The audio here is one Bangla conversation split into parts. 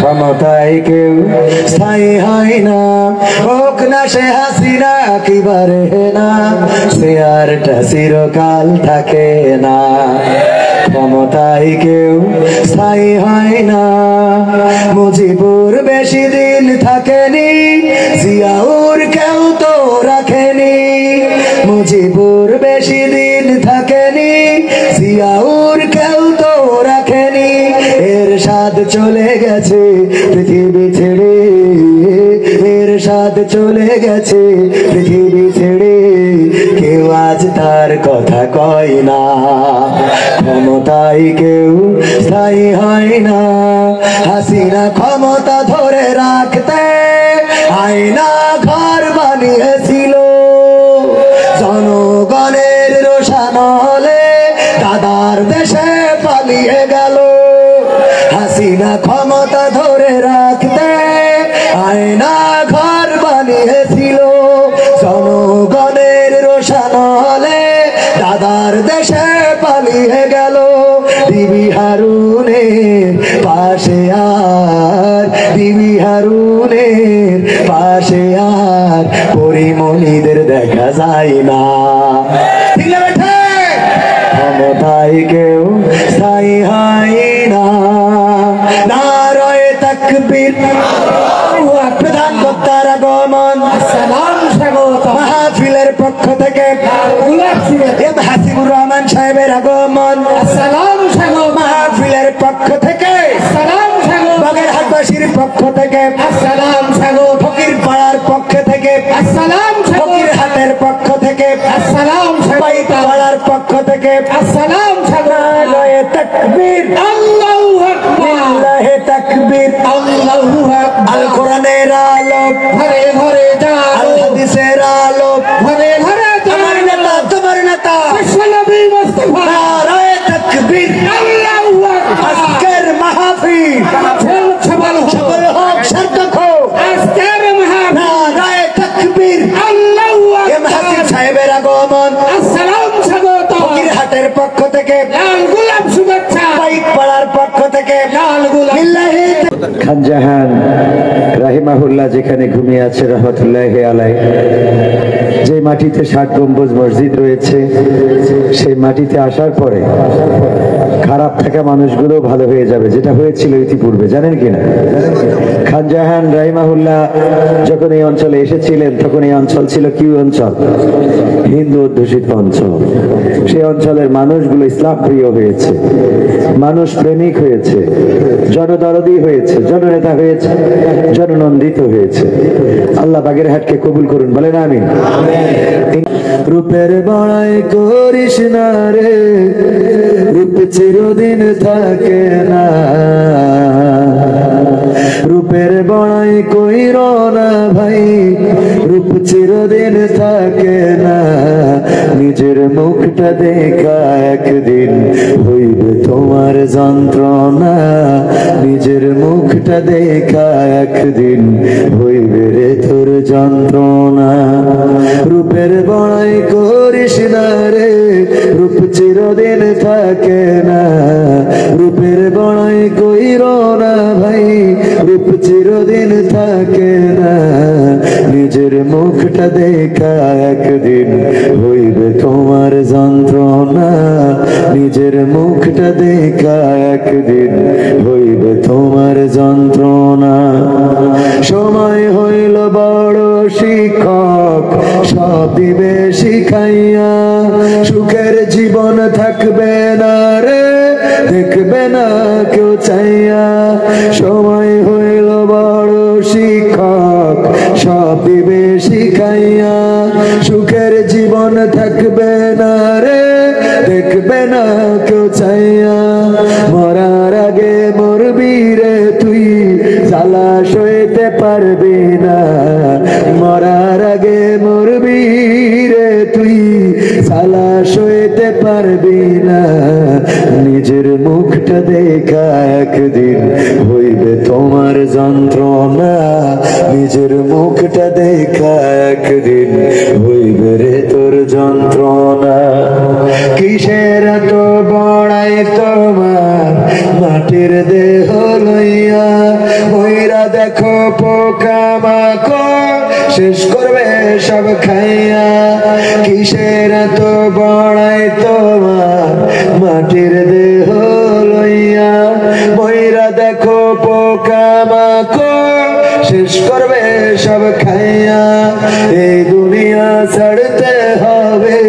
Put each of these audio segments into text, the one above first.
ক্ষমতায় কেউ স্থায়ী হয় না, হোক না সে হাসিনা কি বারে না, সে আরটা চিরকাল থাকে না। ক্ষমতায় কেউ স্থায়ী হয় না, মুজিবুর বেশি দিন থাকেনি, জিয়াউর কেউ তো রাখেনি। মুজিবুর বেশি দিন থাকেনি, জিয়াউর কেউ তো রাখেনি। এরশাদ চলে গেছে পৃথিবী ছেড়ে, এরশাদ চলে গেছে পৃথিবী ছেড়ে, কেউ আজ তার কথা কয় না। ক্ষমতায় কেউ স্থায়ী হয় না, হাসিনা ক্ষমতা ধরে রাখতে আয়না ঘর বানিয়েছিল, জনগণের রোষান হলে দাদার দেশে পালিয়ে গেল। হাসিনা ক্ষমতা ধরে রাখতে আয়না ঘর বানিয়েছিল, জনগণের রোষান হলে দাদার দেশে পালিয়ে গেল। বিবি হারুনের পাশে আর, বিবি হারুনের পাশে আর পরিমণিদের দেখা যায় না। ক্ষমতায় কেউ স্থায়ী হয় না। নারায়ে তাকবীর, প্রধান বক্তার আগমন, সালাম স্বাগত। মাহফিলের পক্ষ থেকে এম হাসিবুর রহমান সাহেবের আগমন, সালাম স্বাগত। মাহফিলের পক্ষ থেকে সালাম স্বাগত। বাগেরহাটবাসীর পক্ষ থেকে সালাম স্বাগত। ফকির পাড়ার পক্ষ থেকে সালাম স্বাগত। ফকিরহাটের পক্ষ থেকে সালাম স্বাগত। পাড়ার পক্ষ থেকে সালাম স্বাগত। নারায়ে তাকবীর, আল্লাহু আকবার, লিল্লাহি তাকবীর, আল্লাহু আকবার। আল কোরআনের আলো ঘরে ঘরে জ্বালো, আল হাদিসের আলো ঘরে ঘরে জ্বালো। আমার নেতা তোমার নেতা বিশ্বনবী মুস্তাফা। নারায়ে তাকবীর, আল্লাহু আকবার। আজকের মাহফিল সফল হোক, সার্থক হোক আজকের মাহফিল। নারায়ে তাকবীর, আল্লাহু আকবার। এম হাসিব সাহেবের আগমন, আসসালাম স্বাগত। ফকিরহাটের পক্ষ থেকে লাল গোলাপ শুভেচ্ছা, পাইকপাড়ার পক্ষ থেকে লাল গোলাপ। খান জাহান রাহিমাহুল্লাহ যেখানে ঘুমিয়ে আছে রহমতুল্লাহি আলাইহি, যে মাটিতে 60 গম্বুজ মসজিদ রয়েছে, সেই মাটিতে আসার পরে খারাপ থাকা মানুষগুলো ভালো হয়ে যাবে, যেটা হয়েছিল ইতিপূর্বে, জানেন কিনা? খান জাহান রাহিমাহুল্লাহ যখন এই অঞ্চলে এসেছিলেন, তখন এই অঞ্চল ছিল কি অঞ্চল? হিন্দু অধ্যুষিত অঞ্চল। সেই অঞ্চলের মানুষগুলো ইসলাম প্রিয় হয়েছে, মানুষ প্রেমিক হয়েছে, জনদরদি হয়েছে, জননেতা হয়েছে, জননন্দিত হয়েছে। আল্লাহ বাগেরহাটকে কবুল করুন, বলেন আমিন। রূপের বড়াই করিস না রে, রূপ চিরদিন থাকে না। রূপের বড়াই কইর না ভাই, রূপ চিরদিন থাকে না। নিজের মুখটা দেখা একদিন হইবে তোমার যন্ত্রণা, নিজের মুখটা দেখা একদিন হইবে রে তোর যন্ত্রণা। রূপের বড়াই করিস না রে, রূপ চিরদিন থাকে না। রূপের বড়াই কইর না ভাই, রূপ চিরদিন থাকে না। নিজের মুখটা দেখা একদিন হইবে তোমার যন্ত্রণা, নিজের মুখটা দেখা একদিন হইবে তোমার যন্ত্রণা। সময় হইল বড় শিক্ষক, সব দিবে শিখাইয়া। সুখের জীবন থাকবে না রে, দেখবে না কেউ চাইয়া। সময় হইল বড় শিক্ষক, সব দিবে শিখাইয়া। সুখের জীবন থাকবে না রে, দেখবে না কেউ চাইয়া। মরার আগে মরবি রে তুই, জ্বালা সইতে পারবি না। মরার আগে মরবি রে তুই, জ্বালা সইতে পারবি না। নিজের মুখটা দেখা একদিন হইবে তোমার যন্ত্রণা, নিজের মুখটা দেখা একদিন হইবে রে তোর যন্ত্রণা। কিসের এত বড়াই তোমার, মাটির দেহ লইয়া ওইরা দেখো পোকামাকড় শেষ করবে সব খাইয়া কিসের এত বড়াই তোমার মাটির দেহ লইয়া ওইরা দেখো পোকামাকড় শেষ করবে সব খাইয়া এই দুনিয়া ছাড়তে হবে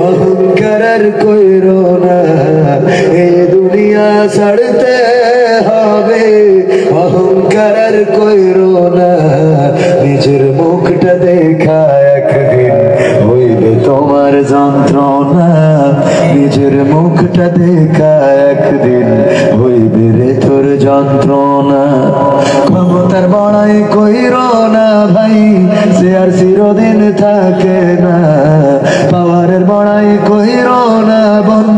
অহংকার আর কইরো না এই দুনিয়া ছাড়তে হবে অহংকার আর কইরো না নিজের মুখটা দেখা একদিন হইবে তোমার যন্ত্রণা নিজের মুখটা দেখা একদিন হইবে রে তোর যন্ত্রণা ক্ষমতার বড়াই কইরো না ভাই সে আর চিরদিন থাকে না পাওয়ারের বড়াই কইরো না বোন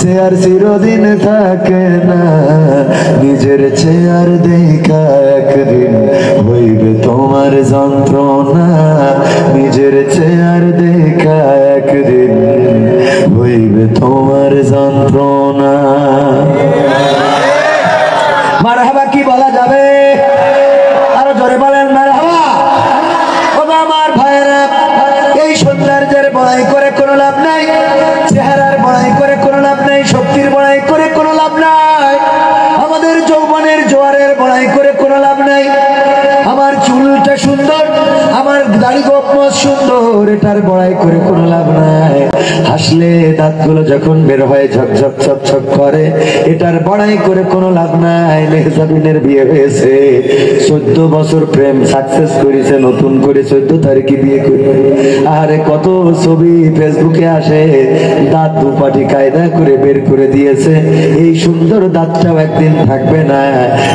সে আর চিরদিন থাকে না নিজের চেয়ার দেখা একদিন হইবে তোমার যন্ত্রণা নিজের চেয়ার দেখা একদিন হইবে তোমার যন্ত্রণা মারহাবা কি বলা যাবে আরো জোরে বলেন মারহাবা ও আমার ভাইরা এই সৌন্দর্যের বড়াই করে কোনো লাভ নাই চেহারার বড়াই করে কোনো লাভ নাই শক্তির বড়াই করে কোনো লাভ নাই আমাদের যৌবনের জোয়ারের বড়াই করে কোনো লাভ নাই আমার চুলটা সুন্দর আমার দাড়ি গোপমত সুন্দর এটার বড়াই করে কোনো লাভ নাই হাসলে দাঁতগুলো যখন বের হয় ঝকঝক ছকছক করে এটার বড়াই করে কোনো লাভ নাই মেহজাবিনের বিয়ে হয়েছে 14 বছর প্রেম সাকসেস করেছে নতুন করে 14 তারিখে বিয়ে করে আরে কত ছবি ফেসবুকে আসে দাঁত দুপাটি কায়দা করে বের করে দিয়েছে এই সুন্দর দাঁতটাও একদিন থাকবে না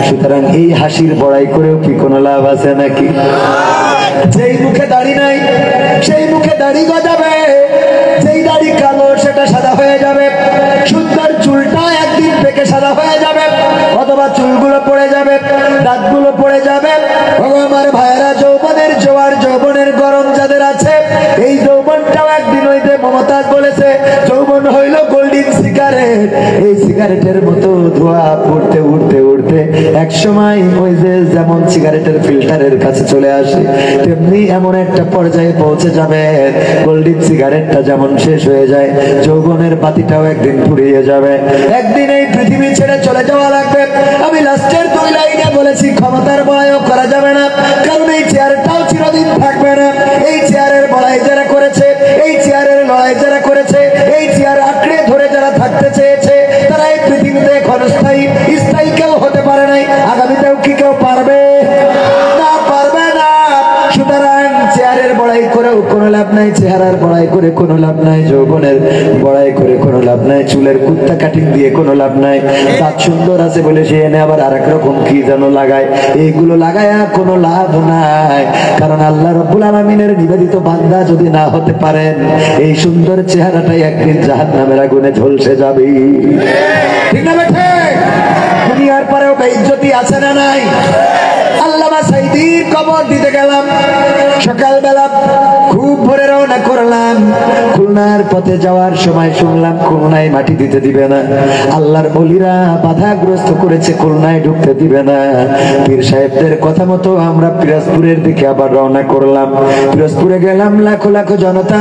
সুতরাং এই হাসির বড়াই করেও কি কোনো লাভ আছে নাকি যেই মুখে দাড়ি নাই সেই মুখে দাড়ি গজাবে যেই দাড়ি কালো সেটা সাদা হয়ে যাবে সুন্দর চুলটা একদিন পেকে সাদা হয়ে যাবে অথবা চুলগুলো পড়ে যাবে দাঁতগুলো পড়ে যাবে আমার ভাইয়েরা যৌবনের জোয়ার যৌবনের গরম যাদের আছে এই যৌবনটাও একদিন হইতে মমতাজ বলেছে যৌবন হইল গোল্ডেন সিগারেট এই সিগারেটের মতো ধোঁয়া পড়তে উঠতে উঠতে এক সময় ওই যে যেমন সিগারেটের ফিল্টারের কাছে চলে আসে তেমনি এমন একটা পর্যায়ে পৌঁছে যাবে গোল্ডেন সিগারেটটা যেমন শেষ হয়ে যায় যৌবনের বাতিটাও একদিন ফুরিয়ে যাবে একদিন এই পৃথিবী ছেড়ে চলে যাওয়া লাগবে আমি লাস্টের 2 লাইনে বলেছি ক্ষমতার বড়াইও করা যাবে না কারণ এই চেয়ারটাও চিরদিন থাকবে না এই চেয়ারের বড়াই যারা করেছে এই চেয়ারের লড়াই যারা করেছে এই চেয়ার আঁকড়ে ধরে যারা থাকতে চেয়েছে তারা এই পৃথিবীতে ক্ষণস্থায়ী স্থায়ী কেউ হতে পারে নাই আগামীতেও কি কেউ পারবে না পারবে না সুতরাং চেয়ারের বড়াই করেও কোনো লাভ নাই চেহারার বড়াই করে কোনো লাভ নাই যৌবনের বড়াই করে কোনো লাভ নাই চুলের কুত্তা কাটিং দিয়ে কোনো লাভ নাই দাঁত সুন্দর আছে বলে সে এনে আবার আরেক রকম কি যেন লাগায় এইগুলো লাগায়া কোনো লাভ নাই কারণ আল্লাহ রাব্বুল আলামিনের নিবেদিত বান্দা যদি না হতে পারেন এই সুন্দর চেহারাটাই একদিন জাহান্নামের আগুনে ঝলসে যাবে ঠিক না বেঠে দুনিয়ার পরেও বেইজ্জতি আছে না নাই আল্লামা সাইদির কবর দিতে গেলাম সকালবেলা খুব ভোরে রওনা করলাম খুলনার পথে যাওয়ার সময় শুনলাম খুলনায় মাটি দিতে দিবে না আল্লাহর ওলিরা বাধাগ্রস্ত করেছে খুলনায় ঢুকতে দিবে না পীর সাহেবদের কথা মতো আমরা পিরোজপুরের দিকে আবার রওনা করলাম পিরোজপুরে গেলাম লাখো লাখো জনতা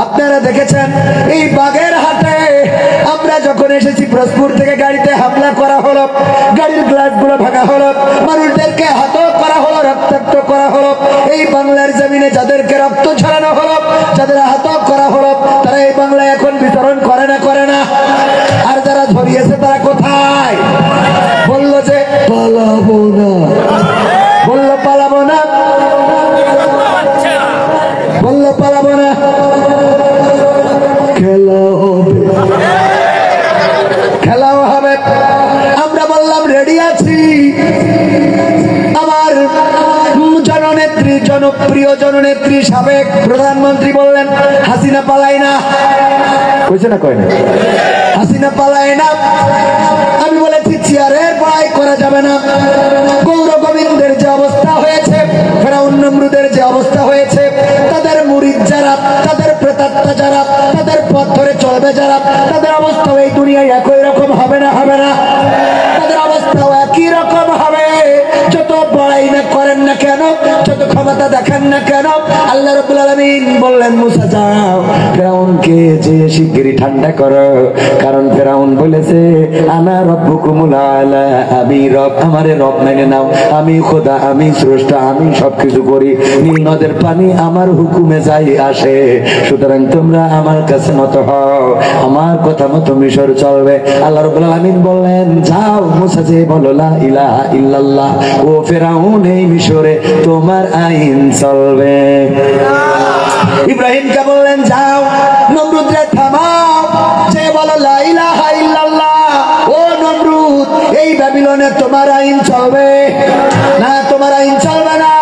আপনারা দেখেছেন এই বাগেরহাটে আমরা যখন এসেছি পিরোজপুর থেকে গাড়িতে হামলা করা হলো গাড়ির গ্লাসগুলো ভাঙা হলো মানুষদেরকে আটক করা হলো রক্তাক্ত করা হলো এই বাংলার জমিনে যাদেরকে রক্ত ছড়ানো হলো যাদের আটক করা হলো তারা এই বাংলায় এখন বিতরণ করে না আর যারা ধরিয়েছে তারা কোথায় বললো যে পালাবো না বললো পালাবো না বললো পালাবো না খেলাও হবে আমরা বললাম রেডি আছি আমার জননেত্রী জনপ্রিয় জননেত্রী সাবেক প্রধানমন্ত্রী বললেন হাসিনা পালাই না কইছে না কয় না হাসিনা পালায় না আমি বলেছি চেয়ারের বড়াই করা যাবে না গৌর গোবিন্দের যে অবস্থা হয়েছে ফেরাউন নমরুদের যে অবস্থা হয়েছে তাদের মুরিদ যারা তাদের প্রেতাত্মা যারা তাদের পথ ধরে চলবে যারা তাদের অবস্থা এই দুনিয়ায় একই রকম হবে না তাদের অবস্থা ঠান্ডা করো, কারণ ফেরাউন বলেছে আনা রব্বুকুমুল আলা, আমি রব, আমারে রব মেনে নাও, আমি খোদা, আমি স্রষ্টা, আমি সবকিছু করি, নীল নদের পানি আমার হুকুমে যাই আসে, সুতরাং তোমরা আমার কাছে মতো হও, আমার কথা মতো মিশর চলবে। আল্লাহ রাব্বুল আলামিন বললেন যাও মুসা যে বলো লা ইলাহা ইল্লাল্লাহ, ও ফেরাউন এই মিশরে তোমার আইন চলবে। ইব্রাহিমকে বললেন যাও নমরুদরে থামাও, যে বলো লা ইলাহা ইল্লাল্লাহ, ও নমরুদ এই ব্যাবিলনে তোমার আইন চলবে না, তোমার আইন চলবে না।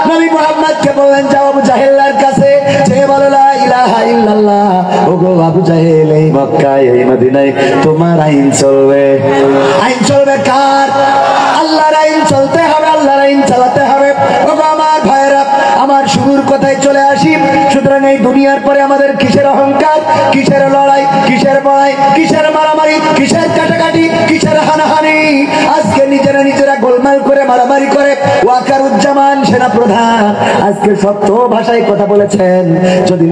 নবী মুহাম্মদকে বললেন যাও আবু জাহেলের কাছে, যে বলো লা ইলাহা ইল্লাল্লাহ, ও গো আবু জাহেল এই মক্কায় এই মদিনায় তোমার আইন চলবে। আইন চলবে কার? আল্লাহর আইন চলতে হবে, আল্লাহর আইন চালাতে হবে। ও গো আমার ভাইরা, আমার শুরুর কথায় চলে আসি। সুতরাং এই দুনিয়ার পরে আমাদের কিসের অহংকার, কিসের লড়াই, কিসের বড়াই, কিসের মারামারি, কিসের কাটাকাটি, কিসের হানাহানি? আজকে নিজেরা গোলমাল করে মারামারি করে। ওয়াকারুজ্জামান সেনা প্রধান আজকে সত্য ভাষায় কথা বলেছেন, যদি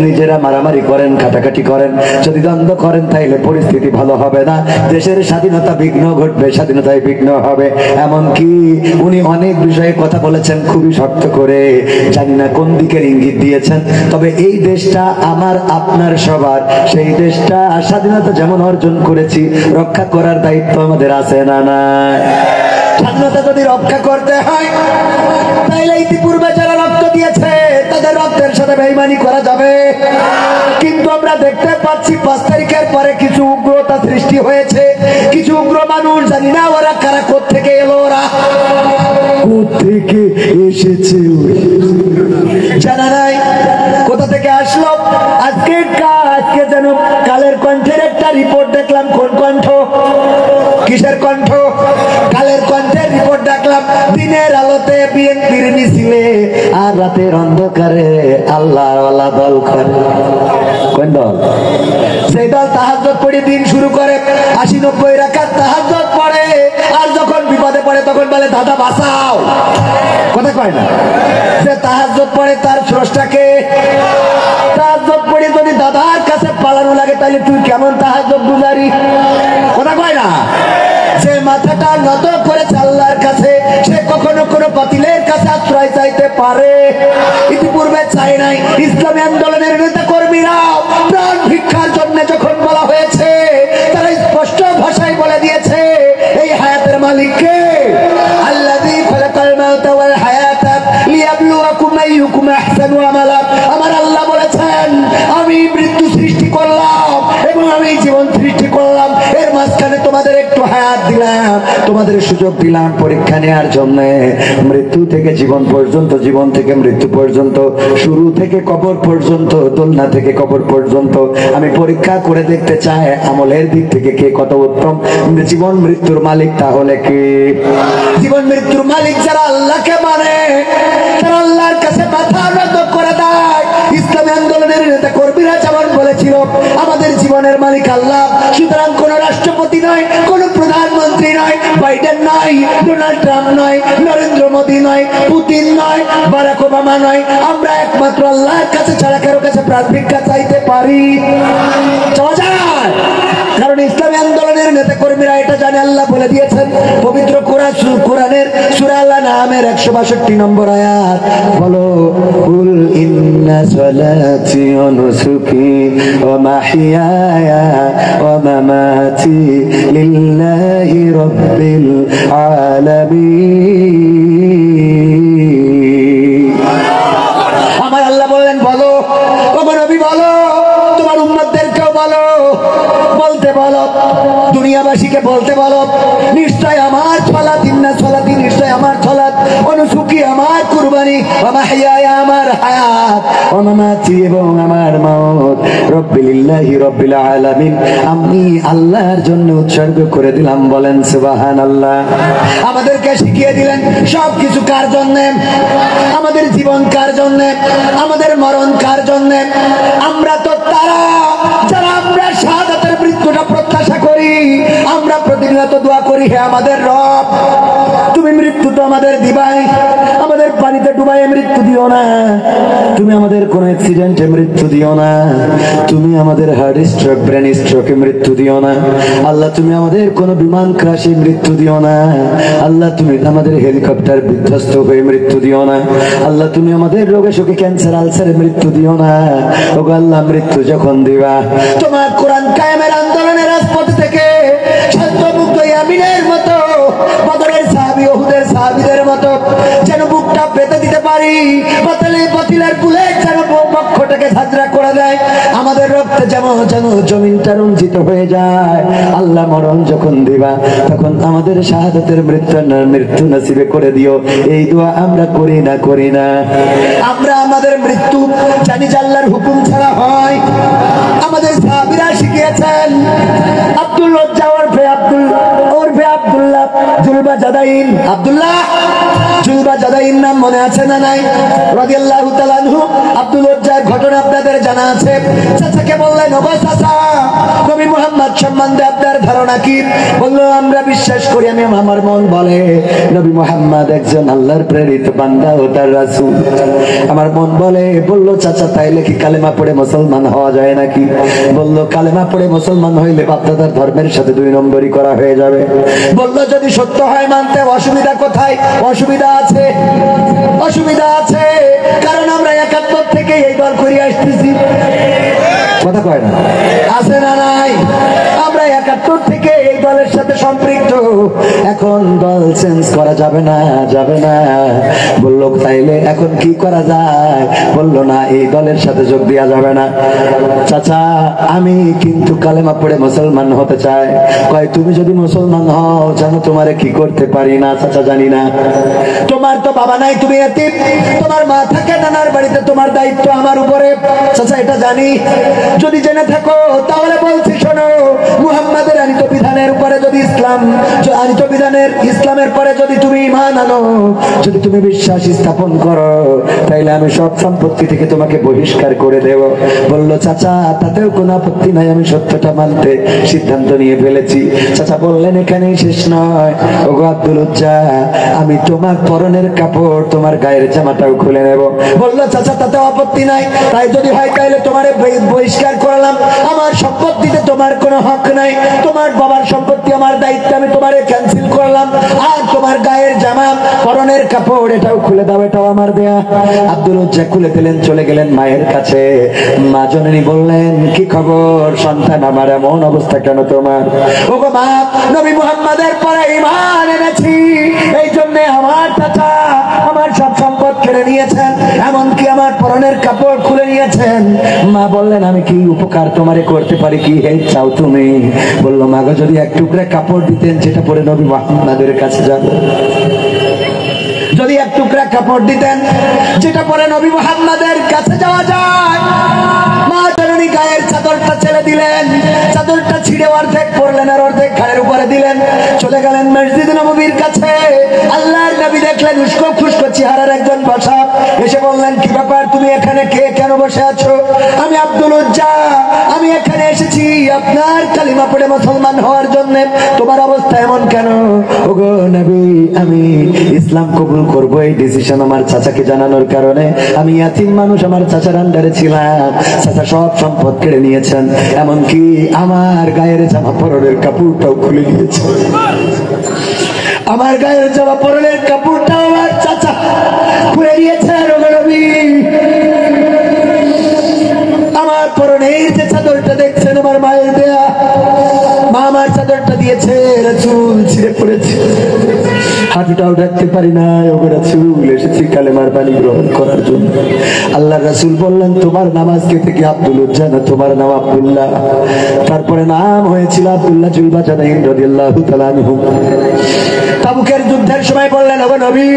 নিজেরা মারামারি করেন, কাটাকাটি করেন, যদি দ্বন্দ্ব করেন, তাইলে পরিস্থিতি ভালো হবে না, দেশের স্বাধীনতা বিঘ্ন ঘটবে, স্বাধীনতায় বিঘ্ন হবে। এমনকি উনি অনেক বিষয়ে কথা বলেছেন খুবই শক্ত করে, জানি না কোন দিকের ইঙ্গিত দিয়েছেন, তবে এই দেশটা আমার আপনার সবার, সেই দেশটা স্বাধীনতা যেমন অর্জন করেছি রক্ষা করার দায়িত্ব আমাদের আছে না না? স্বাধীনতা যদি রক্ষা করতে হয় তাইলে ইতিপূর্বে যারা রক্ত দিয়েছে তাদের রক্তের সাথে বেঈমানি করা যাবে। কিন্তু আমরা দেখতে পাচ্ছি 5 তারিখের পরে কিছু উগ্রতা সৃষ্টি হয়েছে, কিছু উগ্র মানুষ, জানি না ওরা কারা, কোত্থেকে এলো, ওরা কোত্থেকে এসেছে জানা নাই, কোথা থেকে আসলো। আজকে যেন কালের কণ্ঠের একটা রিপোর্ট দেখলাম, কোন কণ্ঠ, কিসের কণ্ঠ? কালের কণ্ঠের রিপোর্ট দেখলাম, দিনের আলোতে বিএনপির মিছিলে আর রাতের অন্ধকারে আল্লাহওয়ালা দল করে। কোন দল? সেই দল তাহাজ্জুদ পড়ে দিন শুরু করে, 80-90 রাকাত তাহাজ্জুদ পড়ে, আর যখন বিপদে পড়ে তখন বলে দাদা বাঁচাও, কথা কয় না? যে তাহাজ্জুদ পড়ে তার স্রষ্টাকে, তাহাজ্জুদ পড়ে যদি দাদার কাছে পালানো লাগে তাহলে তুই কেমন তাহাজ্জুদ গুজারি, কথা কয় না? যে মাথাটা নত করেছে আল্লাহর কাছে, সে কখনো কোনো বাতিলের কাছে আশ্রয় চাইতে পারে? ইতিপূর্বে চাই নাই। ইসলামী আন্দোলনের নেতা কর্মীরা প্রাণ ভিক্ষার জন্য যখন বলা হয়েছে, তারা স্পষ্ট ভাষায় বলে দিয়েছে এই হায়াতের মালিককে, আল্লাযী খালাকাল মাউতা ওয়াল হায়াতা লিয়াবলুয়াকুম আইয়ুকুম আহসানু আমালা। আমার আল্লাহ বলেছেন আমি মৃত্যু সৃষ্টি করলাম এবং আমি জীবন সৃষ্টি করলাম, এর মাঝখানে তোমাদের একটু হায়াত দিলাম, তোমাদের সুযোগ দিলাম পরীক্ষা নেওয়ার জন্য। মৃত্যু থেকে জীবন পর্যন্ত, জীবন থেকে মৃত্যু পর্যন্ত, শুরু থেকে কবর পর্যন্ত, দোলনা থেকে কবর পর্যন্ত আমি পরীক্ষা করে দেখতে চাই আমলের দিক থেকে কে কত উত্তম। জীবন মৃত্যুর মালিক তাহলে কে? জীবন মৃত্যুর মালিক যারা আল্লাহকে মানে, তারা আল্লাহর কাছে মাথা নত করে দেয়। ইসলামী আন্দোলনের নেতা কর্মীরা যেমন বলেছিল আমাদের জীবনের মালিক আল্লাহ, সুতরাং কোন রাষ্ট্রপতি নয়, কোন প্রধানমন্ত্রী নয়, বাইডেন নয়, ডোনাল্ড ট্রাম্প নয়, নরেন্দ্র মোদী নয়, পুতিন নয়, বারাক ওবামা নয়, আমরা একমাত্র আল্লাহর কাছে ছাড়া কারো কাছে প্রার্থিকা চাইতে পারি? চাওয়া যায়? কারণ ইসলামী আন্দোলনের নেতা কর্মীরা এটা জানে, আল্লাহ বলে দিয়েছেন পবিত্র কোরআনের সূরা আল-আনআমের 162 নম্বর আয়াত, বলো কুল ইন্না সালাতি ওয়া নুসুকি ওয়া মাহইয়ায়া ওয়া মামাতি লিল্লাহি রাব্বিল আলামিন। আমার আল্লাহ বললেন বলো, ও নবী বলো, তোমার উম্মতদেরকেও বলো, বলতে বলো, দুনিয়াবাসীকে বলতে বলো, নিশ্চয় আমার সালাত, ইন্না সালাতি, নিশ্চয় আমার সালাত, অনুসুকি আমার কুরবানি, ওয়া মাহইয়ায়া আমার হায়াত, ওয়া মামাতি এবং আমার মওত, রব্বিলিল্লাহি রাব্বিল আলামিন, আমি আল্লাহর জন্য উৎসর্গ করে দিলাম। বলেন সুবহানাল্লাহ। আমাদেরকে শিখিয়ে দিলেন সবকিছু কার জন্য? আমাদের জীবন কার জন্য? আমাদের মরণ কার জন্য? আমরা তো তারা যারা আমরা শাহাদাতের মৃত্যুটা প্রত্যাশা করি, আমরা প্রতিনিয়ত দোয়া করি হে আমাদের রব তুমি মৃত্যু তো আমাদের দিবাই, আমাদের পানিতে ডুবাই মৃত্যু দিও না, তুমি আমাদের কোন অ্যাক্সিডেন্টে মৃত্যু দিও না, তুমি আমাদের হার্ট স্ট্রোক ব্রেন স্ট্রোকে মৃত্যু দিও না আল্লাহ, তুমি আমাদের কোন বিমান ক্রাশে মৃত্যু দিও না আল্লাহ, তুমি আমাদের হেলিকপ্টার বিধ্বস্ত হয়ে মৃত্যু দিও না আল্লাহ, তুমি আমাদের রোগে শোকে ক্যান্সার আলসারে মৃত্যু দিও না। ওগো আল্লাহ, মৃত্যু যখন দিবা তোমার কোরআন কায়েমের আন্দোলনের রাজপথ থেকে শান্তমুক্ত ইয়ামিনের মতো, বদরের সাহাবী উহুদের সাহাবীদের মতো যেন বুকটা পেতে দিতে পারি, বাতিলের বুলেট যেন পক্ষটাকে ঝাঁঝরা করে দেয়, আমাদের রক্তে যেন জমিনটা রঞ্জিত হয়ে যায়। আল্লাহ, মরণ যখন দিবা তখন আমাদের শাহাদাতের মৃত্যু নসিবে করে দিও, এই দোয়া আমরা করি না। আমরা আমাদের মৃত্যু জানি যে আল্লাহর হুকুম ছাড়া হয়। আমাদের সাহাবীরা শিখিয়েছেন, আব্দুল্লাহ জুলবাজাদাইন নাম মনে আছে না নাই? রাদিয়াল্লাহু তাআলা আনহু আব্দুল উজ্জার ঘটনা আপনাদের জানা আছে। চাচাকে বললেন, ওগো চাচা, নবী মুহাম্মদ সম্বন্ধে আপনার ধারণা কি? বললো, আমরা বিশ্বাস করি, আমার মন বলে নবী মুহাম্মদ একজন আল্লাহর প্রেরিত বান্দা ও তার রাসূল। আমার মন বলে। বললো, চাচা তাইলে কি কালেমা পড়ে মুসলমান হওয়া যায় নাকি? বললো, কালেমা পড়ে মুসলমান হইলে বাপদাদার ধর্মের সাথে 2 নম্বরই করা হয়ে যাবে। বললো, যদি সত্য হয় মানতে অসুবিধা কোথায়? অসুবিধা আছে, কারণ আমরা 71 থেকে এই দল করে আসতেছি। কথা কয় না? আছে না নাই? আমরা 71 থেকে এই দলের সাথে সম্পৃক্ত, এখন দল চেঞ্জ করা যাবে না। বললো, তাইলে এখন কি করা যায়? বললো, না, এই দলের সাথে যোগ দেওয়া যাবে না। চাচা, আমি কিন্তু কালেমা পড়ে মুসলমান হতে চাই। কয়, তুমি যদি মুসলমান হও জানো তোমারে কি করতে পারি না? চাচা, জানি না। তোমার তো বাবা নাই, তুমি এতিম, তোমার মা থাকে নানার বাড়িতে, তোমার দায়িত্ব আমার উপরে। চাচা, এটা জানি। যদি জেনে থাকো তাহলে বলছি শোনো, মুহাম্মাদের আনিত বিধানের উপরে যদি ইসলামের পরে যদি তুমি ঈমান আনো, যদি তুমি বিশ্বাস স্থাপন করো, তাইলে আমি সব সম্পত্তি থেকে তোমাকে বহিষ্কার করে দেব। বললো, চাচা তাতেও কোনো আপত্তি নাই, আমি সত্যটা মানতে সিদ্ধান্ত নিয়ে ফেলেছি। চাচা বললেন, এখানেই শেষ নয়। ওগো আব্দুল উজ্জা, আমি তোমার পরনের কাপড়, তোমার গায়ের জামাটাও খুলে নেব। বললো, চাচা তাতেও আপত্তি নাই, তাই যদি হয় তাইলে তোমার বহিষ্কার করলাম, আমার সম্পত্তিতে তোমার কোনো হক নাই, তোমার বাবার সম্পত্তি আমার দায়িত্ব, আমি তোমারে ক্যান্সেল করলাম, আর তোমার গায়ের জামা পরনের কাপড় এটাও খুলে দাও, এটাও আমার দেয়া। আব্দুল উজ্জা খুলে দিলেন, চলে গেলেন মায়ের কাছে। মা জননী বললেন, কি খবর সন্তান, আমার এমন অবস্থা কেন তোমার? ওগো মা, নবী মুহাম্মাদের পরে ঈমান এনেছি, এই জন্য আমার চাচা আমার সব সম্পদ কেড়ে নিয়েছেন, এমনকি আমার পরনের কাপড় খুলে নিয়েছেন। মা বললেন, আমি কি উপকার তোমারে করতে পারি, কি হেল্প চাও তুমি? বললো, মা গো, যদি এক টুকরা কাপড় দিতেন যেটা পরে নবী মুহাম্মাদের কাছে যাব, যদি এক টুকরা কাপড় দিতেন যেটা পরে নবী মুহাম্মাদের কাছে যাওয়া যায়। মা জননী গায়ের চাদরটা ছেড়ে দিলেন, চাদরটা ছিঁড়ে অর্ধেক পরলেন আর অর্ধেক ঘাড়ের উপরে দিলেন, চলে গেলেন মসজিদ নববীর কাছে। আল্লাহর নবী দেখলেন উস্কো খুস্কো চেহারার একজন বসা, এসে বললেন, কি ব্যাপার, তুমি এখানে কে, কেন বসে আছো? আমি আব্দুল উজ্জা, আমি এখানে এসেছি আপনার কালিমা পড়ে মুসলমান হওয়ার জন্য, তোমার অবস্থা এমন কেন? ওগো নবী, আমি ইসলাম কবুল করবো এই ডিসিশন আমার চাচাকে জানানোর কারণে। আমি ইয়াতিম মানুষ, আমার চাচার আন্ডারে ছিলাম, চাচা সব সম্পদ কেড়ে নিয়েছেন, এমনকি আমার গায়ের জামা পরনের কাপড়টাও খুলে দিয়েছে। আমার গায়ের জামা পরনের কাপড়টাও আমার চাচা খুলে দিয়েছে। আমার পরনের যে চাদরটা দেখছেন আমার মায়ের দেয়া, মা আমার চাদরটা দিয়েছে, রাসূল ছিঁড়ে পড়েছে, হাঁটুটাও ডাকতে পারি না। ওগো রাসূল, এসেছি কালেমার বাণী গ্রহণ করার জন্য। আল্লাহর রাসূল বললেন, তোমার নাম আজকে থেকে আব্দুল উজ্জা না, তোমার নাম আব্দুল্লাহ। তারপরে নাম হয়েছিল আব্দুল্লাহ জুলবাজাদাইন রাদিয়াল্লাহু তাআলা আনহু। তাবুকের যুদ্ধের সময় বললেন, ওগো নবী,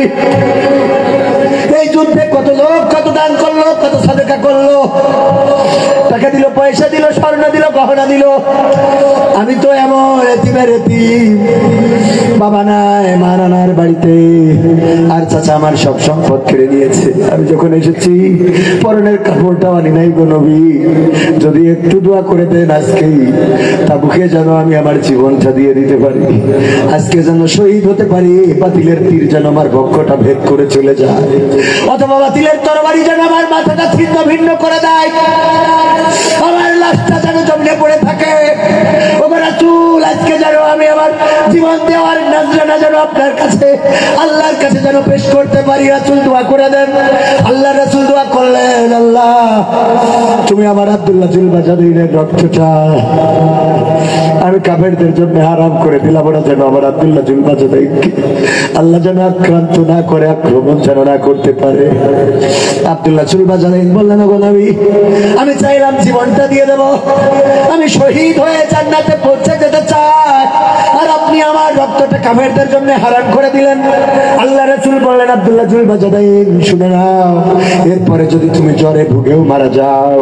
এই যুদ্ধে কত লোক কত দান করলো, কত সাদকা করলো, টাকা দিল, পয়সা দিল, স্বর্ণ দিল, গহনা দিল, আমি তো এমন এতিমের এতিম, বাবা নাই, মা নানার বাড়িতে, আর চাচা আমার সব সম্পদ কেড়ে নিয়েছে। আমি যখন এসেছি পরনের কাপড়টাও আনি নাই গো নবী, যদি একটু দোয়া করে দেন আজকেই তাবুকে যেন আমি আমার জীবনটা দিয়ে দিতে পারি, আজকে যেন শহীদ হতে পারি, বাতিলের তীর যেন আমার বক্ষটা ভেদ করে চলে যায়, অথবা বাতিলের তরবারি যেন আমার মাথাটা ছিন্ন ভিন্ন করে দেয়, আমার লাশটা যেন জমিনে পড়ে থাকে। ও রাসূল, আজকে যেন আমি আমার জীবন দেওয়ার নজরানা যেন আপনার কাছে, আল্লাহর কাছে যেন পেশ করতে পারি। রাসূল দোয়া করে দেন। আল্লাহ রাসূল দোয়া করলেন, আল্লাহ তুমি আমার আব্দুল্লাহ জুল বাজাদিনের রক্তটা আমি কাফেরদের জন্য হারাম করে দিলাম, ওরা যেন আমার আব্দুল্লাহ জুল বাজাদিনকে আল্লাহ যেন আক্রান্ত না করে, আক্রমণ যেন না করতে পারে। আব্দুল্লাহ জুল বাজাদিন বললেন, ওগো নবী, আমি চাইলাম জীবনটা দিয়ে দেব, আমি শহীদ হয়ে জান্নাতে পৌঁছে যেতে চাই, আর আপনি আমার রক্তটা কাফেরদের জন্য হারাম করে দিলেন। আল্লাহ রাসূল বললেন, আব্দুল্লাহ জুল বাজাদিন শুনে নাও, এরপরে যদি তুমি জ্বরে ভুগেও মারা যাও,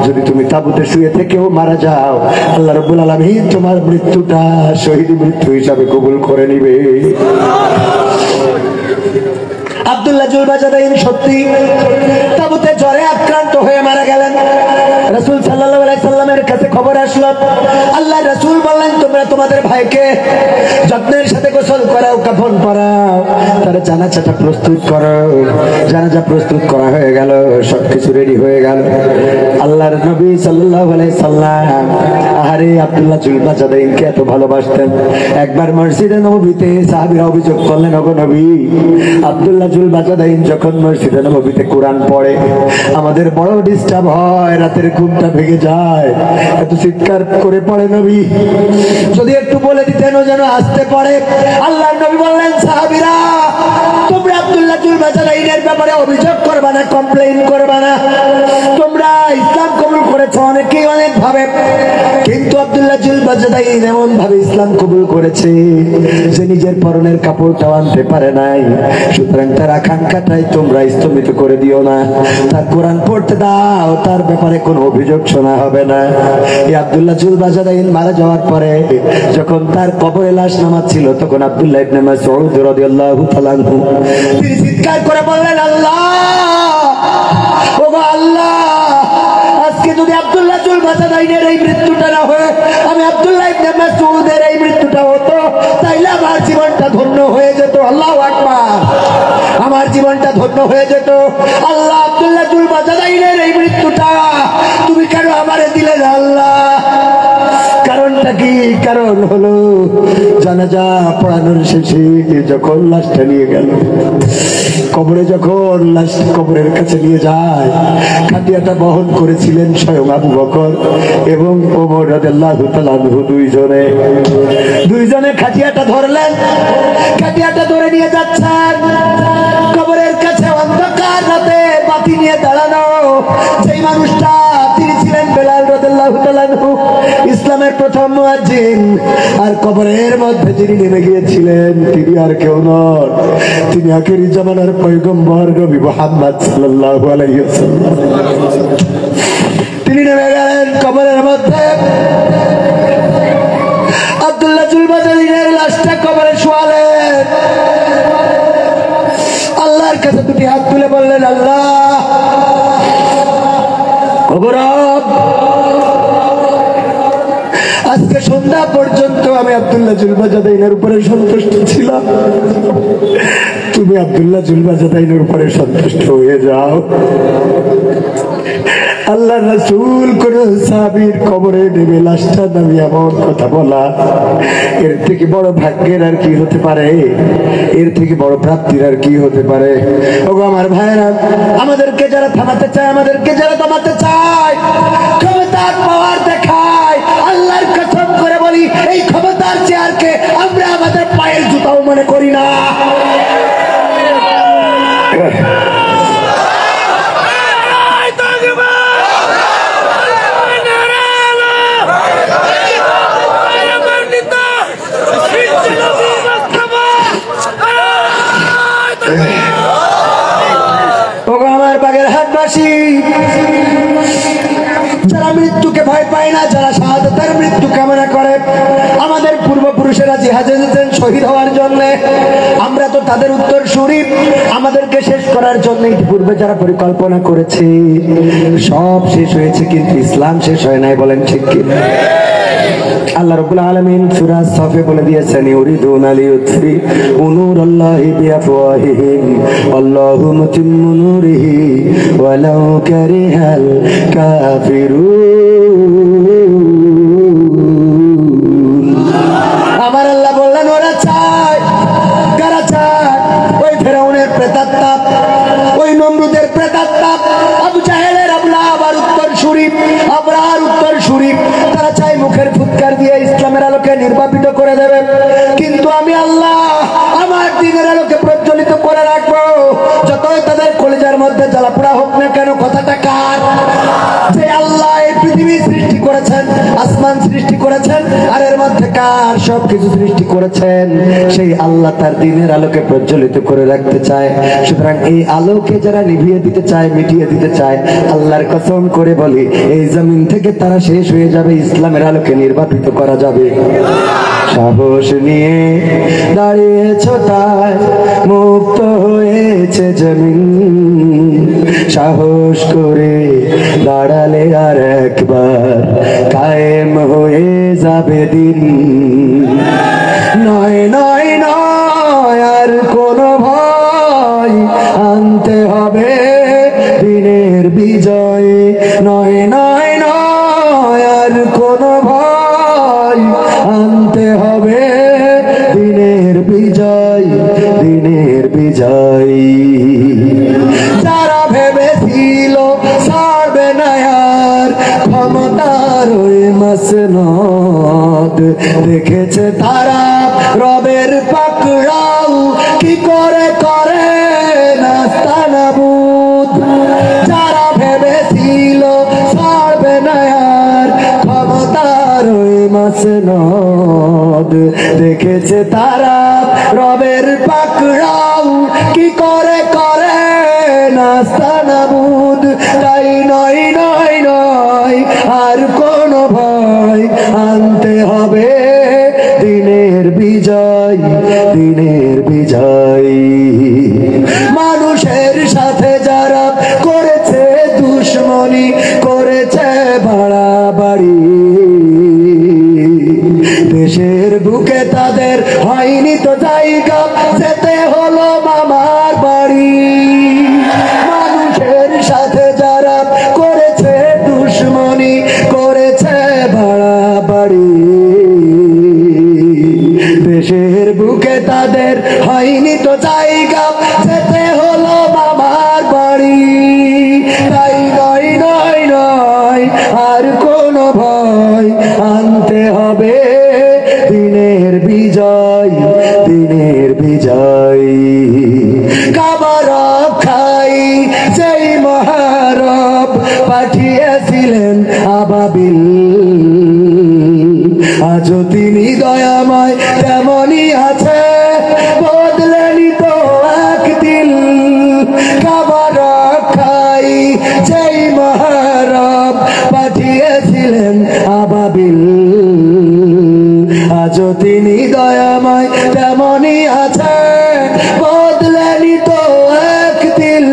যদি তুমি তাবুতে শুয়ে থেকেও মারা যাও, আল্লাহ রাব্বুল আলামিন তোমার মৃত্যুটা শহীদ মৃত্যু হিসাবে কবুল করে নিবে। আব্দুল্লাহ জুল বাজাদিন সত্যি তাবুতে জ্বরে আক্রান্ত হয়ে মারা গেলেন। রাসূল সাল্লাল্লাহু আলাইহি সাল্লামের কাছে খবর আসলো। আল্লাহ রাসূল বললেন, তোমরা তোমাদের ভাইকে যত্নের সাথে গোসল করাও, কাফন পরাও, তার জানাজাটা প্রস্তুত করো। জানাজা প্রস্তুত করা হয়ে গেল, সবকিছু রেডি হয়ে গেল। আল্লাহর নবী সাল্লাল্লাহু আলাইহি সাল্লাম আহারে আব্দুল্লাহ জুল বাজাদিনকে এত ভালোবাসতেন। একবার মসজিদে নববীতে সাহাবীরা অভিযোগ করলেন, ওগো নবী, আব্দুল্লাহ জুল বাজাদিন যখন মসজিদে নববীতে কোরআন পড়ে আমাদের বড় ডিস্টার্ব হয়, রাতের ঘুমটা ভেঙে যায়, এত চিৎকার করে পড়ে নবী, যদি একটু বলে দিতেন ও যেন আসতে পারে। আল্লাহর নবী বললেন, সাহাবীরা তোমরা আব্দুল্লাহ জুল বাজাদিনের ব্যাপারে অভিযোগ করবা না, কমপ্লেইন করবা না, তোমরা ইসলাম কবুল করেছো অনেকেই অনেক ভাবে, কিন্তু আব্দুল্লাহ জুল বাজাদিন এমন ভাবে ইসলাম কবুল করেছে যে নিজের পরনের কাপড়টাও আনতে পারে নাই, সুতরাং তার আকাঙ্ক্ষাটাই তোমরা স্থগিত করে দিও না, তার কোরআন পড়তে দাও, তার ব্যাপারে কোনো অভিযোগ শোনা হবে না। এই আব্দুল্লাহ জুল বাজাদিন মারা যাওয়ার পরে যখন তার কবরে লাশ নামাচ্ছিল, তখন আব্দুল্লাহ ইবনে মাসউদ রাদিয়াল্লাহু তাআলা আনহু তিনি চিৎকার করে বললেন, আল্লাহ, ওগো আল্লাহ, আজকে যদি আব্দুল্লাহ জুল বাজাদিনের এই মৃত্যুটা না হয়ে আমি আব্দুল্লাহ ইবনে মাসউদের এই মৃত্যুটা হতো, তাইলে আমার জীবনটা ধন্য হয়ে যেত। আল্লাহু আকবার, আমার জীবনটা ধন্য হয়ে যেত। আল্লাহ, আব্দুল্লাহ জুল বাজাদিনের এই মৃত্যুটা তুমি কেন আমারে দিলে না আল্লাহ? কারণটা কি? কারণ হলো জানাজা পড়ানোর শেষে যখন লাশটা নিয়ে গেল কবরে, যখন লাশ কবরের কাছে নিয়ে যায়, খাটিয়াটা বহন করেছিলেন স্বয়ং আবু বকর এবং ওমর রাদিয়াল্লাহু তাআলা আনহু, দুইজনে খাটিয়াটা ধরলেন, খাটিয়াটা ধরে নিয়ে যাচ্ছেন কবরের কাছে। অন্ধকার রাতে বাতি নিয়ে দাঁড়ানো সেই মানুষটা তিনি ছিলেন বেলাল রাদিয়াল্লাহু তাআলা আনহু, ইসলামের প্রথম মুয়াজ্জিন। আর কবরের মধ্যে যিনি নেমে গিয়েছিলেন তিনি আর কেউ নন, তিনি আখিরি জামানার পয়গম্বর নবী মুহাম্মদ সাল্লাল্লাহু আলাইহি ওয়াসাল্লাম। তিনি নেমে গেলেন কবরের মধ্যে, আব্দুল্লাহ জুল বাজাদিনের লাশটা কবরে শোয়ালেন। আল্লাহর কাছে দুটি হাত তুলে বললেন, আল্লাহ, ওগো রব, আজকে সন্ধ্যা পর্যন্ত আমি আব্দুল্লাহ জুল বাজাদিনের উপরে সন্তুষ্ট ছিলাম, তুমি আব্দুল্লাহ জুল বাজাদিনের উপরে সন্তুষ্ট হয়ে যাও। আল্লাহ রাসূল কোন সাহাবীর কবরে নেমে লাশটা নামি এমন কথা বলা, এর থেকে বড় ভাগ্যের আর কি হতে পারে? এর থেকে বড় প্রাপ্তির আর কি হতে পারে? ওগো আমার ভাইরা, আমাদেরকে যারা থামাতে চায়, আমাদেরকে যারা থামাতে চায়, ক্ষমতার পাওয়ার দেখায়, আল্লাহর কসম করে বলি, এই ক্ষমতার চেয়ারকে আমরা আমাদের পায়ের জুতাও মনে করি না। যারা মৃত্যুকে ভয় পায় না, যারা শাহাদাতের মৃত্যু কামনা করে, আমাদের পূর্বপুরুষেরা জিহাদে যেতেন শহীদ হওয়ার জন্য। আমরা তো তাদের উত্তর শুনি, আমাদেরকে শেষ করার জন্য পূর্বে যারা পরিকল্পনা করেছে সব শেষ হয়েছে, কিন্তু ইসলাম শেষ হয় নাই। বলেন ঠিক কি? আল্লাহ রাব্বুল আলামিন সূরা সাফে বলে দিয়েছেন, ইউরিদুনা লিইউতফিউ নূরাল্লাহি বিআফওয়াহিহিম আল্লাহু মুতিম্মু নূরিহি ওয়ালাউ কারিহাল কাফিরুন। আমার আল্লাহ বললেন ওরা চায়, কারা চায়? ওই ফেরাউনের প্রেতাত্মা, ওই নমরুদের প্রেতাত্মা, আবু জাহেলের আবলা আবার উত্তর শরীফ, আবরার উত্তর শরীফ, তারা চায় মুখের ফুৎকার দিয়ে ইসলামের আলোকে নির্বাপিত করে দেবে, কিন্তু আমি আল্লাহ আমার দ্বীনের আলোকে প্রজ্বলিত করে রাখবো। যতই তাদের কলিজার মধ্যে জ্বালাপোড়া হোক না কেন, কথাটা কার? যে আল্লাহ এই পৃথিবী সৃষ্টি করেছেন, আসমান সৃষ্টি করেছেন, আর এর মধ্যে কার সবকিছু সৃষ্টি করেছেন, সেই আল্লাহ তার দ্বীনের আলোকে প্রজ্বলিত করে রাখতে চায়। সুতরাং এই আলোকে যারা নিভিয়ে দিতে চায়, মিটিয়ে দিতে চায়, আল্লাহর কসম করে বলি এই জমিন থেকে তারা শেষ হয়ে যাবে, ইসলামের আলোকে নির্বাপিত করা যাবে। সাহস নিয়ে দাঁড়িয়েছ তাই মুক্ত হয়েছে জমিন, সাহস করে দাঁড়ালে আর একবার কায়েম হয়ে যাবে দিন। নয় নয় নয় আর কোনো ভয়, আনতে হবে দিনের বিজয়। নয় নয় নয় আর কোনো ভয়, আনতে হবে দিনের বিজয়, দিনের বিজয়। যারা ভেবেছিল ছাড়বে না আর ক্ষমতার ওই মাসনদ, দেখেছে তারা রবের পাকড়াও কি করে করে নাস্তানাবুদ। যারা ভেবেছিল ছাড়বে না আর ক্ষমতার ওই মাসনদ, দেখেছে তারা রবের পাকড়াও কি করে করে নাস্তানাবুদ। তাই নয় নয় নয় আর কোনো ভয়, আনতে হবে দিনের বিজয়, দিনের বিজয়। মানুষের সাথে যারা করেছে দুশ্মনী, করেছে বাড়াবাড়ি, দেশের বুকে তাদের হয়নি তো জায়গা, যেতে হলো মামার বাড়ি। মানুষের সাথে যারা করেছে দুশ্মনী, করেছে বাড়াবাড়ি, দেশের বুকে তাদের হয়নি তো জায়গা, যেতে হলো মামার বাড়ি। তাই নয় নয় নয় আর কোনো ভয়, আনতে হবে দিনের বিজয়, দিনের বিজয়। কাবা রক্ষাই যেই মহারব পাঠিয়েছিলেন আবাবিল, আজও তিনি দয়াময় তেমনই আছে, বদলেনি তো একদিন। কাবা রক্ষাই যেই মহারব পাঠিয়েছিলেন আবাবিল, আজও তিনি দয়াময় তেমনই আছে, বদলেনি তো একদিন।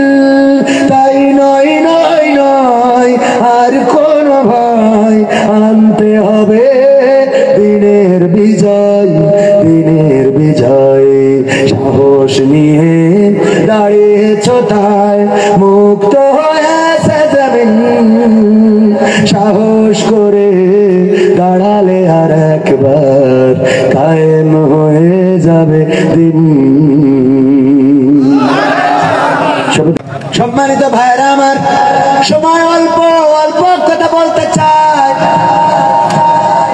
তাই নয় নয় নয় আর কোনো ভয়, আনতে হবে দিনের বিজয়, দিনের বিজয়। সাহস নিয়ে দাঁড়িয়েছ তাই মুক্ত হয়েছে জমিন, সাহস করে দাঁড়ালে আর একবার কায়েম হয়ে যাবে দিন। সম্মানিত ভাইরা আমার, সময় অল্প, অল্প কথা বলতে চাই।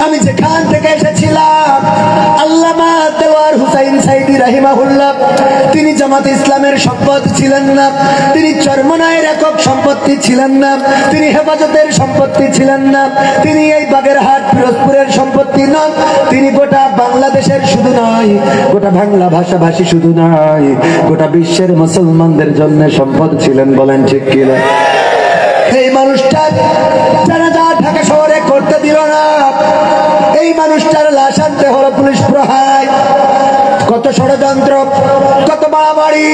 আমি যেখান থেকে এসেছিলাম, আল্লামা দেওয়ার হুসাইন সাইদি রাহিমাহুল্লাহ, তিনি জামাত ইসলামের সম্পদ ছিলেন না, তিনি চরমনায়ের একক সম্পত্তি ছিলেন না, তিনি হেফাজতের সম্পত্তি ছিলেন না, তিনি এই বাগেরহাট পিরোজপুরের সম্পত্তি নন, তিনি গোটা বাংলাদেশের শুধু নয়, গোটা বাংলা ভাষাভাষী শুধু নয়, গোটা বিশ্বের মুসলমানদের জন্য সম্পদ ছিলেন। বলেন ঠিক কিনা? এই মানুষটার জানাজা ঢাকা শহরে করতে দিল না, এই মানুষটার লাশ আনতে হলো পুলিশ প্রহার। কত ষড়যন্ত্র, কত বাড়াবাড়ি,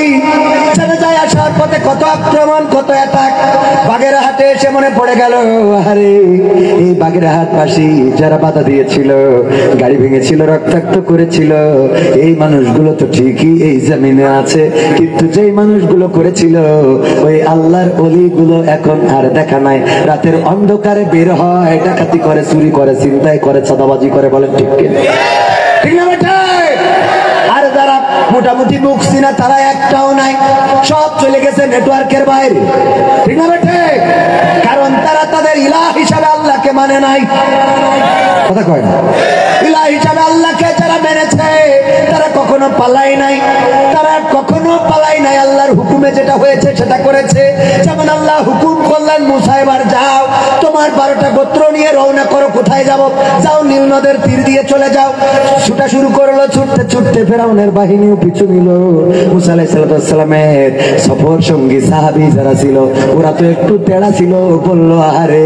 ছেড়ে যায় আসার পথে কত আক্রমণ, কত অ্যাটাক। বাগেরহাটে এসে মনে পড়ে গেল, আরে এই বাগেরহাটবাসী যারা বাধা দিয়েছিল, গাড়ি ভেঙেছিল, রক্তাক্ত করেছিল, এই মানুষগুলো তো ঠিকই এই জমিনে আছে, কিন্তু যেই মানুষগুলো করেছিল ওই আল্লাহর ওলিগুলো এখন আর দেখা নাই। রাতের অন্ধকারে বের হয়, ডাকাতি করে, চুরি করে, ছিনতাই করে, চাঁদাবাজি করে। বলেন ঠিক কি ঠিক না বেটা? আর যারা মোটামুটি বুঝছি না তারা একটাও নাই, সব চলে গেছে নেটওয়ার্কের বাইরে। ঠিক না বেটে? কারণ তারা তাদের ইলাহ হিসাবে আল্লাহকে মানে নাই। কথা কয় না? ইলাহ হিসাবে আল্লাহকে যারা মেনেছে তারা কখনো পালাই নাই, তারা কখনো পালাই নাই। আল্লাহর হুকুমে যেটা হয়েছে সেটা করেছে। যেমন আল্লাহ হুকুম করলেন, মুসা এবার যাও, তোমার 12টা গোত্র নিয়ে রওনা করো। কোথায় যাবো? যাও নীল নদের তীর দিয়ে চলে যাও। ছুটা শুরু করলো, ছুটতে ছুটতে ফেরাউনের বাহিনীও পিছু নিল। মুসা আলাইহিস সালামের সফর সঙ্গী সাহাবী যারা ছিল ওরা তো একটু তেড়া ছিল, বললো আরে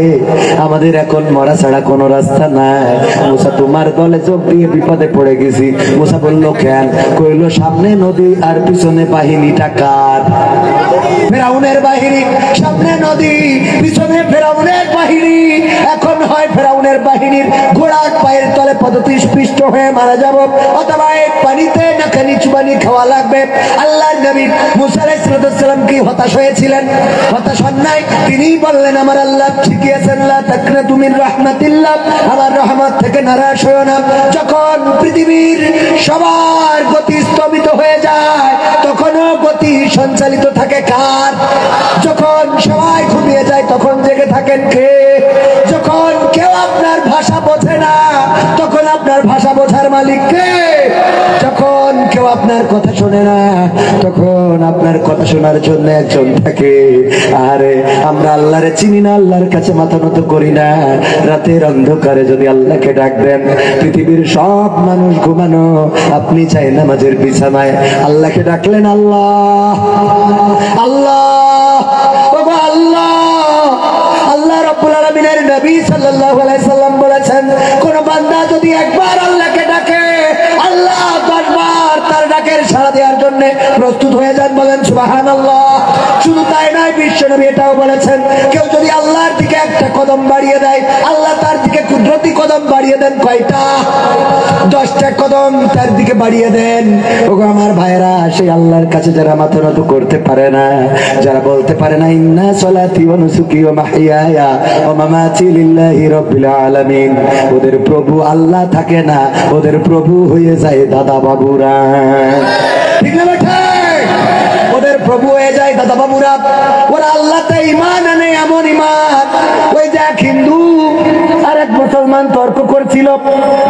আমাদের এখন মরা ছাড়া কোনো রাস্তা নাই। মুসা তোমার দলে যোগ দিয়ে বিপদে পড়ে গেছি। মুসা বললো কেন? কইলো সামনে নদী আর পিছনে বাহিনীটা কার? ফেরাউনের বাহিনী। সামনে নদী, পিছনে ফেরাউনের বাহিনী। এখন হয় ফেরাউনের বাহিনীর ঘোড়ার পায়ের তলে পদপিষ্ট হয়ে মারা যাব, অথবা এক পানিতে নাকে নিচু পানি খাওয়া লাগবে। আল্লাহর নবী মুসা আলাইহিস সালাম কি হতাশ হয়েছিলেন? হতাশ হন নাই। তিনি বললেন আমার আল্লাহ শিখিয়েছেন, লা তাকনাতু মির রাহমাতিল্লাহ, আমার রহমত থেকে নারাজ হয়ো না। যখন পৃথিবীর সবার গতি স্থবিত হয়ে যায় তখনও গতি সঞ্চালিত থাকে কার? যখন সবাই ঘুমিয়ে যায় তখন জেগে থাকেন কে? যখন কেউ আপনার ভাষা বোঝে না তখন আপনার ভাষা বোঝার মালিক কে? যখন কেউ আপনার কথা শোনে না তখন আপনার কথা শোনার জন্য একজন থাকে। আরে আমরা আল্লাহরে চিনি না, আল্লাহর কাছে মাথা নত করি না। রাতের অন্ধকারে যদি আল্লাহকে ডাক দেন, পৃথিবীর সব মানুষ ঘুমানো, আপনি চাই নামাজের বিছানায় আল্লাহকে ডাকলেন, আল্লাহ আল্লাহ আল্লাহ। আল্লাহ রাব্বুল আলামিনের নবী সাল্লাল্লাহু আলাইহি সাল্লাম বলেছেন, কোন বান্দা যদি একবার আল্লাহকে ডাকে আল্লাহ 10 বার তার ডাকের সাড়া দেওয়ার জন্য প্রস্তুত হয়ে যান। বলেন সুবহানাল্লাহ। শুধু তাই নয়, বিশ্বনবী এটাও বলেছেন, কেউ যদি আল্লাহর দিকে একটা কদম বাড়িয়ে দেয় আল্লাহ তার দিকে কুদরতি কদম বাড়িয়ে দেন। কয়টা? 10টা কদম তার দিকে বাড়িয়ে দেন। ওগো আমার ভাইরা, সেই আল্লাহর কাছে যারা মাথা নত করতে পারে না, যারা বলতে পারে না ইন্না সলাতি ওয়া নুসুকি ওয়া মাহইয়ায়া ওয়া মামাতি লিল্লাহি রাব্বিল আলামিন, ওদের প্রভু আল্লাহ থাকে না, ওদের প্রভু হয়ে যায় দাদা বাবুরা। ঠিক না বেটা? ওদের প্রভু হয়ে যায় দাদা বাবুরা। ওরা আল্লাহতে ঈমান আনে, এমন ঈমান। ওই যে এক হিন্দু আর এক মুসলমান তর্ক করছিল।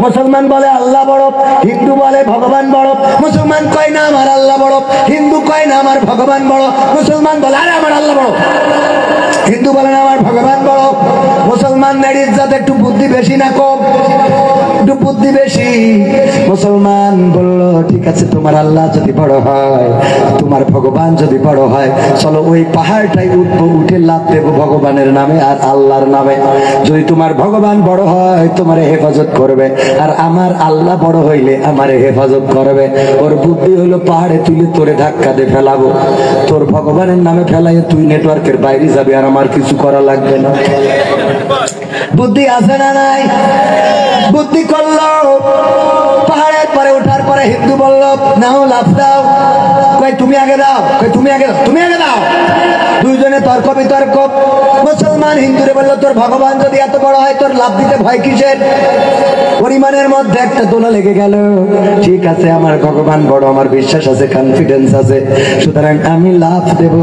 মুসলমান বলে আল্লাহ বড়, হিন্দু বলে ভগবান বড়। মুসলমান কয় না আমার আল্লাহ বড়, হিন্দু কয় না আমার ভগবান বড়। মুসলমান বলে আরে আমার আল্লাহ বড়, হিন্দু বলে না আমার ভগবান বড়। মুসলমানদের ইজ্জত একটু বুদ্ধি বেশি না কম? একটু বুদ্ধি বেশি। মুসলমান বলল ঠিক আছে, তোমার আল্লাহ যদি বড় হয়, তোমার ভগবান যদি বড় হয়, চলো ওই পাহাড়টাই উঠবো, উঠে লাফ দেবো ভগবানের নামে আর আল্লাহর নামে। যদি তোমার ভগবান বড় হয় তোমারে হেফাজত করবে, আর আমার আল্লাহ বড় হইলে আমারে হেফাজত করবে। ওর বুদ্ধি হলো পাহাড়ে তুলে তোরে ধাক্কা দিয়ে ফেলাবো, তোর ভগবানের নামে ফেলাই তুই নেটওয়ার্কের বাইরে যাবে, আর আমার কিছু করা লাগবে না। বুদ্ধি আছে না নাই? বুদ্ধি করলো। পাহাড়ের পরে ওঠার পরে হিন্দু বলল নাও লাফ দাও। কই তুমি আগে দাও, কই তুমি আগে দাও, তুমি আগে দাও। দুইজনে তর্ক বিতর্ক। মুসলমান হিন্দুরে বলল তোর ভগবান যদি এত বড় হয় তোর লাফ দিতে ভয় কিসের? পরিমাণের মধ্যে একটা দোলা লেগে গেল। ঠিক আছে, আমার ভগবান বড়, আমার বিশ্বাস আছে, কনফিডেন্স আছে, সুতরাং আমি লাফ দেব।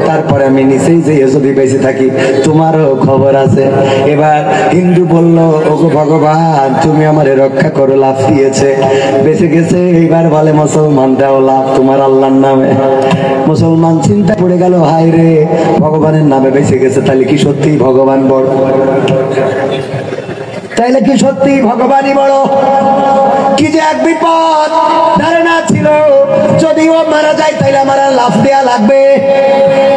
তারপরে আমি নিচেই যেয়ে যদি বেঁচে থাকি তোমারও খবর আছে। এবার হিন্দু বলল ওগো ভগবান তুমি আমারে রক্ষা করো, লাফ দিয়েছে, বেঁচে গেছে। এইবার বলে মুসলমান দাও লাফ তোমার আল্লাহর নামে। মুসলমান চিন্তা পড়ে গেল, হায় রে ভগবানের নামে বেঁচে গেছে, তাহলে কি সত্যি ভগবান বড়? তাইলে কি সত্যি ভগবানই বড়? কি যে এক বিপদ! ধারণা ছিল যদি ও মারা যায় তাইলে আমার লাফ দেয়া লাগবে,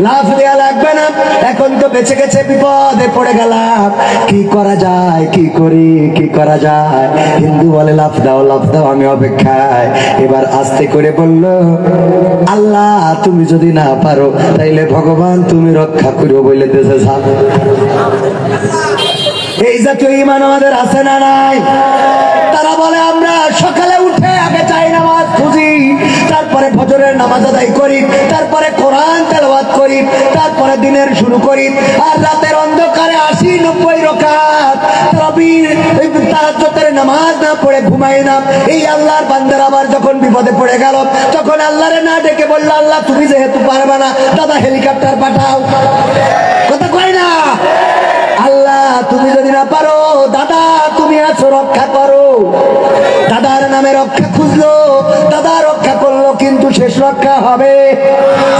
লাফ দেয়া লাগবে না। এখন তো বেঁচে গেছে, বিপদে পড়ে গেলাম, কি করা যায়, কি করি, কি করা যায়? হিন্দু বলে লাফ দাও, লাফ দাও, আমি অপেক্ষায়। এবার আস্তে করে বলল, আল্লাহ তুমি যদি না পারো তাইলে ভগবান তুমি রক্ষা করো বলে দেশে সাপ। এই জাতীয় ঈমান আমাদের আছে না নাই? তারা বলে আমরা সকালে উঠে আগে চাই নামাজ খুঁজি, তারপরে ফজরের নামাজ আদায় করি, তারপরে কোরআন তেলাওয়াত করি, তারপরে দিনের শুরু করি, আর রাতের অন্ধকারে 80-90 রাকাত তাহাজ্জুদের নামাজ না পড়ে ঘুমাই না। এই আল্লাহর বান্দারা আবার যখন বিপদে পড়ে গেল, তখন আল্লাহরে না ডেকে বলল, আল্লাহ তুমি যেহেতু পারবে না, দাদা হেলিকপ্টার পাঠাও। কথা কয় না? আল্লাহ তুমি যদি না পারো, দাদা তুমি আছো, রক্ষা করো। দাদার নামে রক্ষা খুঁজলো, দাদা রক্ষা করলো, কিন্তু শেষ রক্ষা হবে।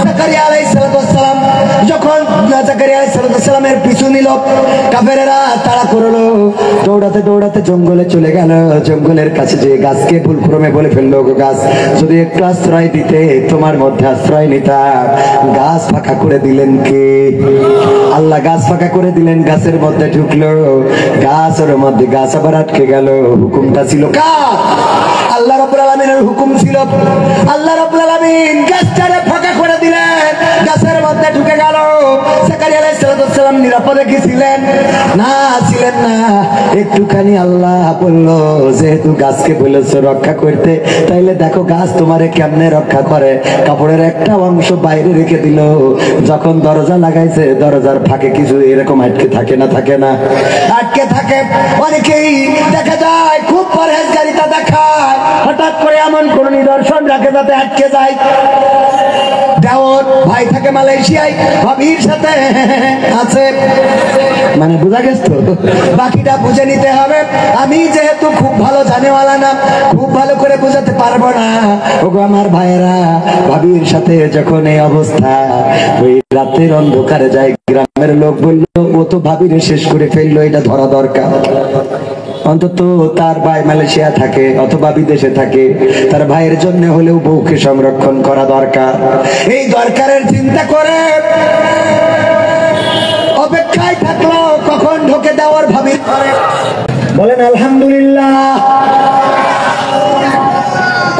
জাকারিয়া আলাইহিস সালাম যখন জাকারিয়া আলাইহিস সালামের পিছু নিল, কাফেরেরা তাড়া করলো, দৌড়াতে দৌড়াতে জঙ্গলে চলে গেল। জঙ্গলের কাছে যে গাছকে ভুলক্রমে বলে ফেললো, গাছ যদি একটু আশ্রয় দিতে, তোমার মধ্যে আশ্রয় নিতাম। গাছ ফাঁকা করে দিলেন কে? আল্লাহ গাছ ফাঁকা করে দিলেন, গাছের মধ্যে ঢুকলো, গাছের মধ্যে গাছ আবার আটকে গেল। হুকুমটা ছিল কার? আল্লাহ রাব্বুল আলামিনের হুকুম ছিল। আল্লাহ রাব্বুল আলামিন গাছটারে ফাঁকা করে দিলেন, গাছের মধ্যে ঢুকে গেল। জাকারিয়া আলাইহিস সালাম নিরাপদে কি ছিলেন? না, ছিলেন না। একটুখানি আল্লাহ বলল, যেহেতু গাছকে বলেছো রক্ষা করতে, তাইলে দেখো গাছ তোমারে কেমনে রক্ষা করে। কাপড়ের একটা অংশ বাইরে রেখে দিল, যখন দরজা লাগাইছে দরজার ফাঁকে কিছু এরকম আটকে থাকে না? থাকে না? আটকে থাকে। অনেকেই দেখা যায় খুব পরহেজগারিতা দেখায়, হঠাৎ করে এমন কোন নিদর্শন রাখে যাতে আটকে যায়। দেওর ভাই থাকে মালয়েশিয়ায়, ভাবির সাথে আছে, মানে বোঝা গেছে তো? বাকিটা বুঝে নিতে হবে। আমি যেহেতু খুব ভালো জানেওয়ালা না, খুব ভালো করে বোঝাতে পারবো না। ওগো আমার ভাইয়েরা, ভাবির সাথে যখন এই অবস্থা, ওই রাতের অন্ধকারে যায়, গ্রামের লোক বললো ও তো ভাবিরে শেষ করে ফেললো, এটা ধরা দরকার। অন্তত তার ভাই মালয়েশিয়া থাকে অথবা বিদেশে থাকে, তার ভাইয়ের জন্য হলেও বউকে সংরক্ষণ করা দরকার। এই দরকারের চিন্তা করে অপেক্ষায় থাকলো, কখন ঢোকে দেওয়ার ভাবির ঘরে। বলেন আলহামদুলিল্লাহ।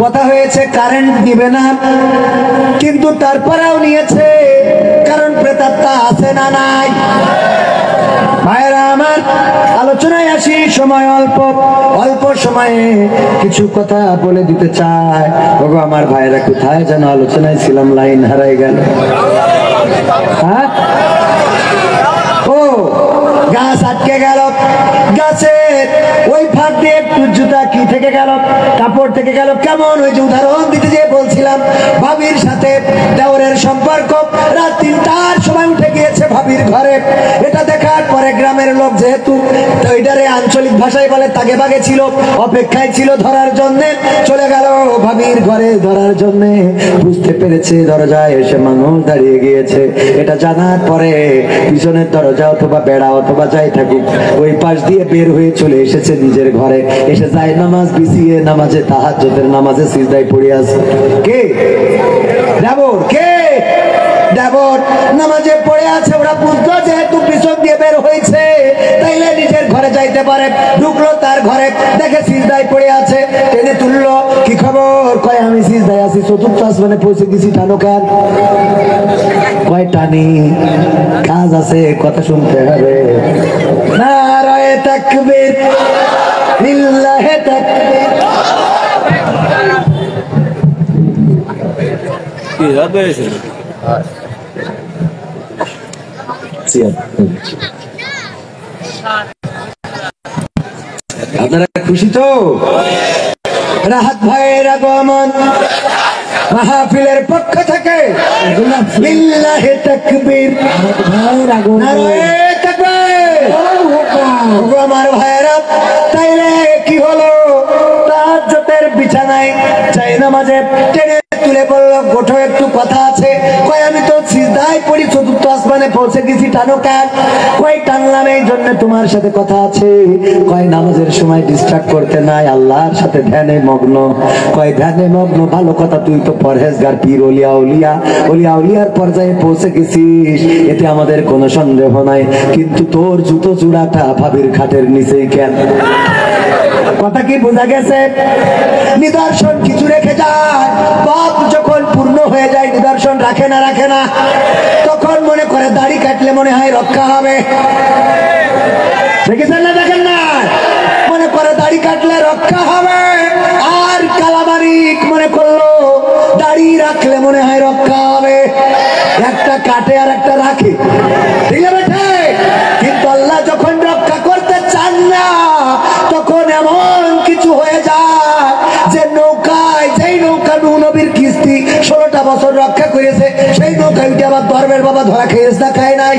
কথা হয়েছে কারেন্ট দিবে না, কিন্তু তারপরেও নিয়েছে, কারণ প্রেতাত্মা আছে না নাই? ভাইরা আমার, আলোচনায় আসি, সময় অল্প, অল্প সময়ে কিছু কথা বলে দিতে চাই। ওগো আমার ভাইরা, কোথায় যেন আলোচনায় ছিলাম, লাইন হারাই গেল। হ্যাঁ, ও গাছ আটকে গেল, গাছের ওই ফাঁক দিয়ে একটু জুতা কি থেকে গেল, কাপড় থেকে গেল। কেমন? ওই যে উদাহরণ দিতে যে বলছিলাম, ভাবির সাথে দেওরের সম্পর্ক। রাত 3টার সময় উঠে গিয়েছে ভাবির ঘরে। এটা দেখার পরে গ্রামের লোক, যেহেতু ওইটারে আঞ্চলিক ভাষায় বলে তাগে বাগে ছিল, অপেক্ষায় ছিল ধরার জন্য, চলে গেল ভাবির ঘরে ধরার জন্য। বুঝতে পেরেছে দরজায় এসে মানুষ দাঁড়িয়ে গিয়েছে। এটা জানার পরে পিছনের দরজা অথবা বেড়া অথবা যাই থাকুক, ওই পাশ দিয়ে বের হয়ে চলে এসেছে নিজের ঘরে। এসে যায় নামাজ বিছিয়ে, নামাজে তাহাজ্জুদের নামাজে সিজদায় পড়ে আছে। কে? দেবর। কে? দেবর নামাজে পড়ে আছে। ওরা বুঝলো যেহেতু পিছন দিয়ে বের হয়েছে, তাইলে নিজের ঘরে যাইতে পারে। ঢুকলো তার ঘরে, দেখে সিজদায় পড়ে আছে, টেনে তুললো। কি খবর? কয় আমি সিজদায় আছি, চতুর্থ আসমানে পৌঁছে গেছি। টানো কার? কয় টানি, কাজ আছে, কথা শুনতে হবে। নারায়ে তাকবীর, লিল্লাহে তাকবীর। কি রাত হয়েছে? আপনারা খুশি তো? রাহাত ভাইয়ের আগমন মাহফিলের পক্ষ থেকে লিল্লাহে তাকবীর, নারায়ে তাকবীর। ওগো আমার ভাইয়েরা, তাইলে কি হলো? তাহাজ্জুদের বিছানায় চাই নামাজে টেনে তুলে বলল, গোঠো একটু কথা আছে। কয় আমি তো সিজদায় পড়ি, চতুর্থ আসমানে মঞ্জিলে পৌঁছে গেছি, টানো কেন? কই টানলাম এই জন্য তোমার সাথে কথা আছে। কয় নামাজের সময় ডিস্টার্ব করতে নাই, আল্লাহর সাথে ধ্যানে মগ্ন। কয় ধ্যানে মগ্ন ভালো কথা, তুই তো পরহেজগার পীর ওলিয়া উলিয়া ওলিয়া উলিয়ার পর্যায়ে পৌঁছে গেছিস, এতে আমাদের কোনো সন্দেহ নাই, কিন্তু তোর জুতো জোড়াটা ভাবির খাটের নিচেই কেন? কথা কি বোঝা গেছে? নিদর্শন কিছু রেখে যায়, পাপ যখন পূর্ণ হয়ে যায় নিদর্শন রাখে না, রাখে না। তখন মনে করে দাড়ি কাটলে মনে হয় রক্ষা হবে। দেখেছেন না? দেখেন না? মনে করে দাড়ি কাটলে রক্ষা হবে, আর কালামারিক মনে করলো দাড়ি রাখলে মনে হয় রক্ষা হবে। একটা কাটে আর একটা রাখে, ঠিক আছে? কিন্তু আল্লাহ যখন রক্ষা করতে চান না, তখন এমন কিছু হয়ে যায় যে নৌকায়, যেই নৌকা নবীর কিস্তি 16টা বছর রক্ষা করেছে, সেই নৌকায় উঠে আবার ধর্মের বাবা ধরা খেয়েছে না খায় নাই?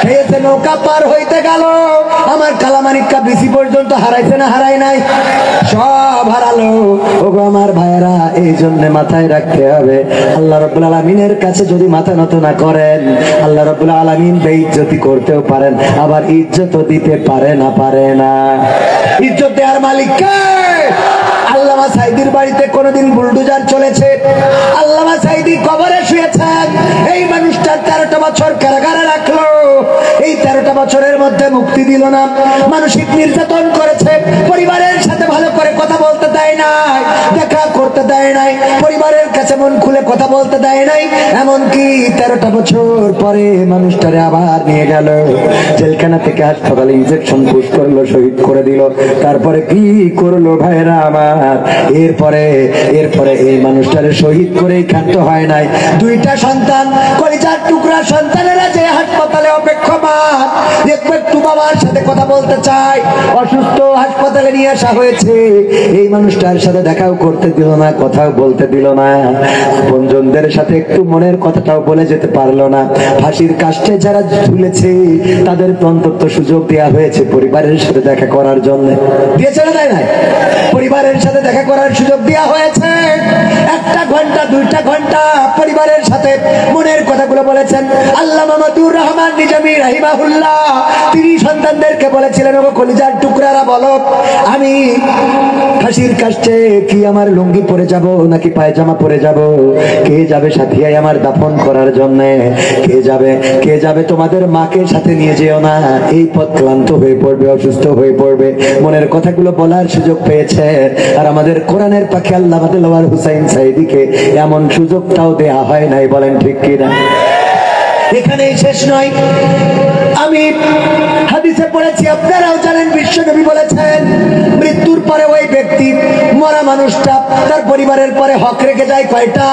খেয়েছে। নৌকা পার হইতে গেল, আমার কালামানিকা বেশি পর্যন্ত হারাইছে না হারাই নাই? সব হারালো। ওগো আমার ভাইয়েরা, এই জন্য মাথায় রাখতে হবে, আল্লাহ রাব্বুল আলামিনের কাছে যদি মাথা নত না করেন, আল্লাহ রাব্বুল আলামিন বেইজ্জতি করতেও পারেন, আবার ইজ্জতও দিতে পারে না, পারে না। ইজ্জত দেওয়ার মালিক কে? আল্লামা সাইদির বাড়িতে কোনদিন বুলডোজার চলেছে? আল্লামা সাইদি কবরে শুয়েছেন, এই মানুষটার 13টা বছর কারাগারে রাখলো, এই 13টা বছরের মধ্যে মুক্তি দিল না, মানসিক নির্যাতন করেছে, পরিবারের সাথে ভালো করে কথা বলতে দেয় নাই, দেখা করতে দেয় নাই, পরিবারের কাছে মন খুলে কথা বলতে দেয় নাই। এমনকি 13টা বছর পরে মানুষটারে আবার নিয়ে গেল জেলখানা থেকে হাসপাতালে, ইনজেকশন পুশ করলো, শহীদ করে দিল। তারপরে কি করলো ভাইরা আমার? এরপরে এই মানুষটারে শহীদ করেই ক্ষান্ত হয় নাই, 2টা সন্তান, কলিজার টুকরা সন্তানেরা যে হাসপাতালে অপেক্ষমান, একটু বাবার সাথে কথা বলতে চায়, অসুস্থ, হাসপাতালে নিয়ে আসা হয়েছে, এই মানুষটার সাথে দেখাও করতে দিল না, কথাও বলতে দিল না, আপনজনদের সাথে একটু মনের কথাটাও বলে যেতে পারলো না। ফাঁসির কাষ্টে যারা ঝুলেছে তাদের অন্তত সুযোগ দেওয়া হয়েছে পরিবারের সাথে দেখা করার জন্য। দিয়েছে না, দেয় নাই? পরিবারের সাথে দেখা করার সুযোগ দেওয়া হয়েছে। 1 ঘন্টা 2টা ঘন্টা পরিবারের সাথে মনের কথাগুলো বলেছেন। আল্লামা মাহমুদুর রহমান নিজামী রাহিমাহুল্লাহ তিনি সন্তানদেরকে বলেছিলেন, ওগো কলিজার টুকরারা, বলো আমি ফাঁসির কাষ্টে কি আমার লুঙ্গি পরে যাব নাকি পায়জামা পরে যাব? কে যাবে সাথিয়ায় আমার দাফন করার জন্য? কে যাবে? তোমাদের মাকে সাথে নিয়ে যেও না, এই পথ ক্লান্ত হয়ে পড়বে, অসুস্থ হয়ে পড়বে। মনের কথাগুলো বলার সুযোগ পেয়েছে। আর আমাদের কোরআনের পাখি আল্লামা দেলোয়ার হোসাইন সাইদিকে এমন সুযোগটাও দেয়া হয় নাই, বলেন ঠিক কিনা? এখানেই শেষ নয়, আমি হাদিসে পড়েছি, আপনারাও জানেন, বিশ্বনবী বলেছেন, মৃত্যুর পরে ওই ব্যক্তি, মরা মানুষটা, তার পরিবারের পরে হক রেখে যায় কয়টা?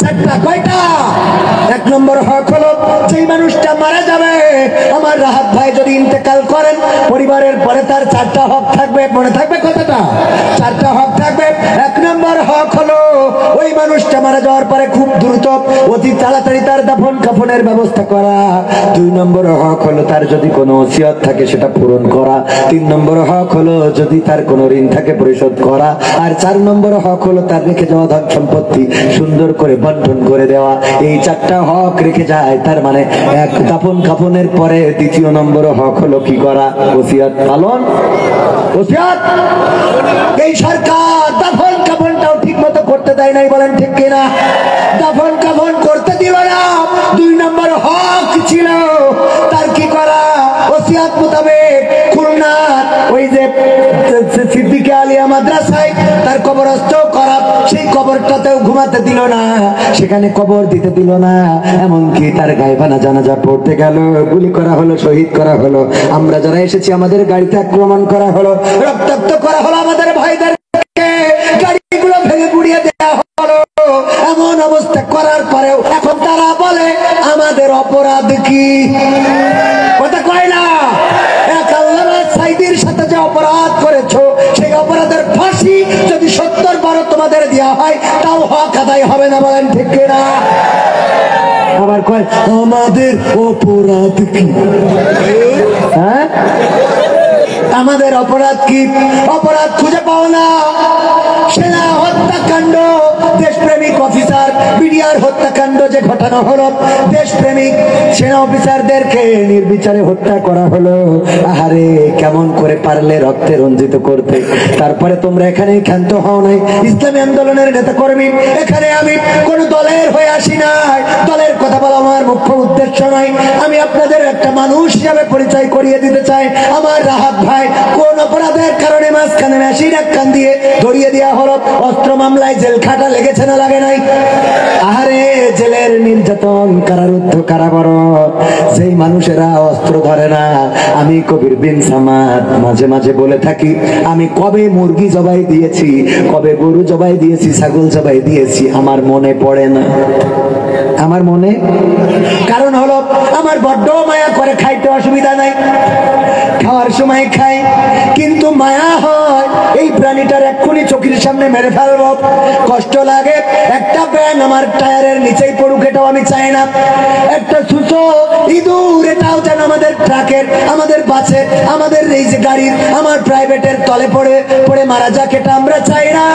4টা। কয়টা? 1 নম্বর হক হলো, যেই মানুষটা মারা যাবে, আমার রাহাত ভাই যদি ইন্তেকাল করেন, পরিবারের পরে তার 4টা হক থাকবে। মনে থাকবে কথাটা? 4টা হক থাকবে। 1 নম্বর হক হলো, ওই মানুষটা মারা যাওয়ার পরে খুব দ্রুত, অতি তাড়াতাড়ি তার দাফন কাফনের ব্যবস্থা করা। 2 নম্বর হক হলো, তার যদি কোনো ওসিয়ত থাকে সেটা পূরণ করা। 3 নম্বর হক হলো, যদি তার কোনো ঋণ থাকে পরিশোধ করা। আর 4 নম্বর হক হলো, তার রেখে যাওয়া ধন সম্পত্তি সুন্দর করে বন্টন করে দেওয়া। এই 4টা হক রেখে যায়, তার মানে এক দাফন কাফনের পরে 2য় নম্বর হক হলো কি করা? ওসিয়ত পালন। ওসিয়ত। এই সরকার দাফন কাফনটাও ঠিক মতো করতে দেয় নাই, বলেন ঠিক কিনা? দাফন কাফন করতে দিল না। 2 নম্বর হক ছিল তার কি করা? ওসিয়ত মোতাবেক খুলনা ওই যে সিদ্দিকে আলিয়া মাদ্রাসায় তার কবরস্থ করা, সেই কবরটাতেও ঘুমাতে দিল না, সেখানে কবর দিতে দিল না। এমনকি তার গায়বানা জানাজা পড়তে গেল, গুলি করা হলো, শহীদ করা হলো। আমরা যারা এসেছি আমাদের গাড়িতে আক্রমণ করা হলো, রক্তাক্ত করা হলো আমাদের ভাইদেরকে, গাড়িগুলো ভেঙে পুড়িয়ে দেওয়া হলো। এমন অবস্থা করার পরেও এখন তারা বলে আমাদের অপরাধ কি? কথা কয় না? এক আল্লামা সাইদির সাথে যে অপরাধ করেছো, সেই অপরাধের ফাঁসি যদি 70 বার তোমাদের দেওয়া হয়, তাও হক আদায় হবে না, বলেন ঠিক কিনা? আবার কয় আমাদের অপরাধ কি? হ্যাঁ, আমাদের অপরাধ কি? অপরাধ খুঁজে পাও না। সেনা হত্যাকাণ্ড, দেশপ্রেমিক অফিসার, বিডিআর হত্যাকাণ্ড যে ঘটানো হলো, দেশপ্রেমিক সেনা অফিসারদেরকে নির্বিচারে হত্যা করা হলো। আহারে, কেমন করে পারলে রক্তে রঞ্জিত করতে। তারপরে তোমরা এখানে ক্ষান্ত হও নাই, ইসলামী আন্দোলনের নেতা কর্মী। এখানে আমি কোন দলের হয়ে আসি নাই, দলের কথা বলা আমার মুখ্য উদ্দেশ্য নয়। আমি আপনাদের একটা মানুষ হিসাবে পরিচয় করিয়ে দিতে চাই। আমার রাহাত ভাই কোন অপরাধের কারণে মাঝখানে মেশিন এক কান দিয়ে ধরিয়ে দেওয়া হলো, অস্ত্র মামলায় জেল খাটা লেগেছে না লাগে নাই? আহারে, জেলের নির্যাতন, কারারুদ্ধ, কারাবরণ, যেই মানুষেরা অস্ত্র ধরে না। আমি কবির বিন সামাদ মাঝে মাঝে বলে থাকি, আমি কবে মুরগি জবাই দিয়েছি, কবে গরু জবাই দিয়েছি, ছাগল জবাই দিয়েছি, আমার মনে পড়ে না। আমার মনে, কারণ হলো আমার বড্ড মায়া করে, খাইতে অসুবিধা নাই, খাওয়ার সময় খাই, কিন্তু মায়া হয় এই প্রাণীটার এক্ষুনি চোখের সামনে মেরে ফেলবো, কষ্ট লাগে। একটা ব্যান আমার টায়ারের নিচেই পড়ুক, এটাও আমি চাই না। একটা সুসো ইঁদুর, এটাও যেন আমাদের ট্রাকের, আমাদের বাসের, আমাদের এই যে গাড়ির, আমার প্রাইভেটের তলে পড়ে পড়ে মারা যাক, এটা আমরা চাই না।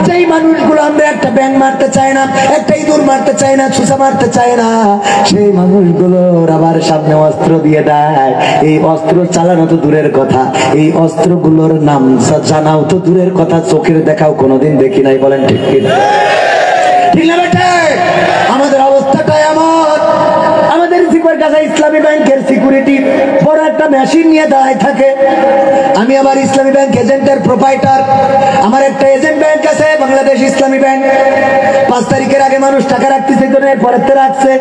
যেই মানুষগুলো আমরা একটা ব্যাং মারতে চাই না, একটা ইঁদুর মারতে চাই না, সুসা মারতে চাই না, সেই মানুষগুলোর আবার সামনে অস্ত্র দিয়ে দেয়। এই অস্ত্র চালানো তো দূরের কথা, এই অস্ত্রগুলোর নাম জানাও তো দূরের কথা, চোখের দেখাও কোনোদিন দেখি নাই। বলেন ঠিক কি ঠিক না বেটা? আমাদের অবস্থাটাই এমন। আমাদের কাছে ইসলামী ব্যাংকের সিকিউরিটি বড় একটা মেশিন নিয়ে দাঁড়ায় থাকে। আমি আমার ইসলামী ব্যাংক এজেন্টের প্রোপাইটার, আমার একটা এজেন্ট ব্যাংক আছে বাংলাদেশ ইসলামী ব্যাংক। 5 তারিখের আগে মানুষ টাকা রাখতেছে, পরেতে রাখছে।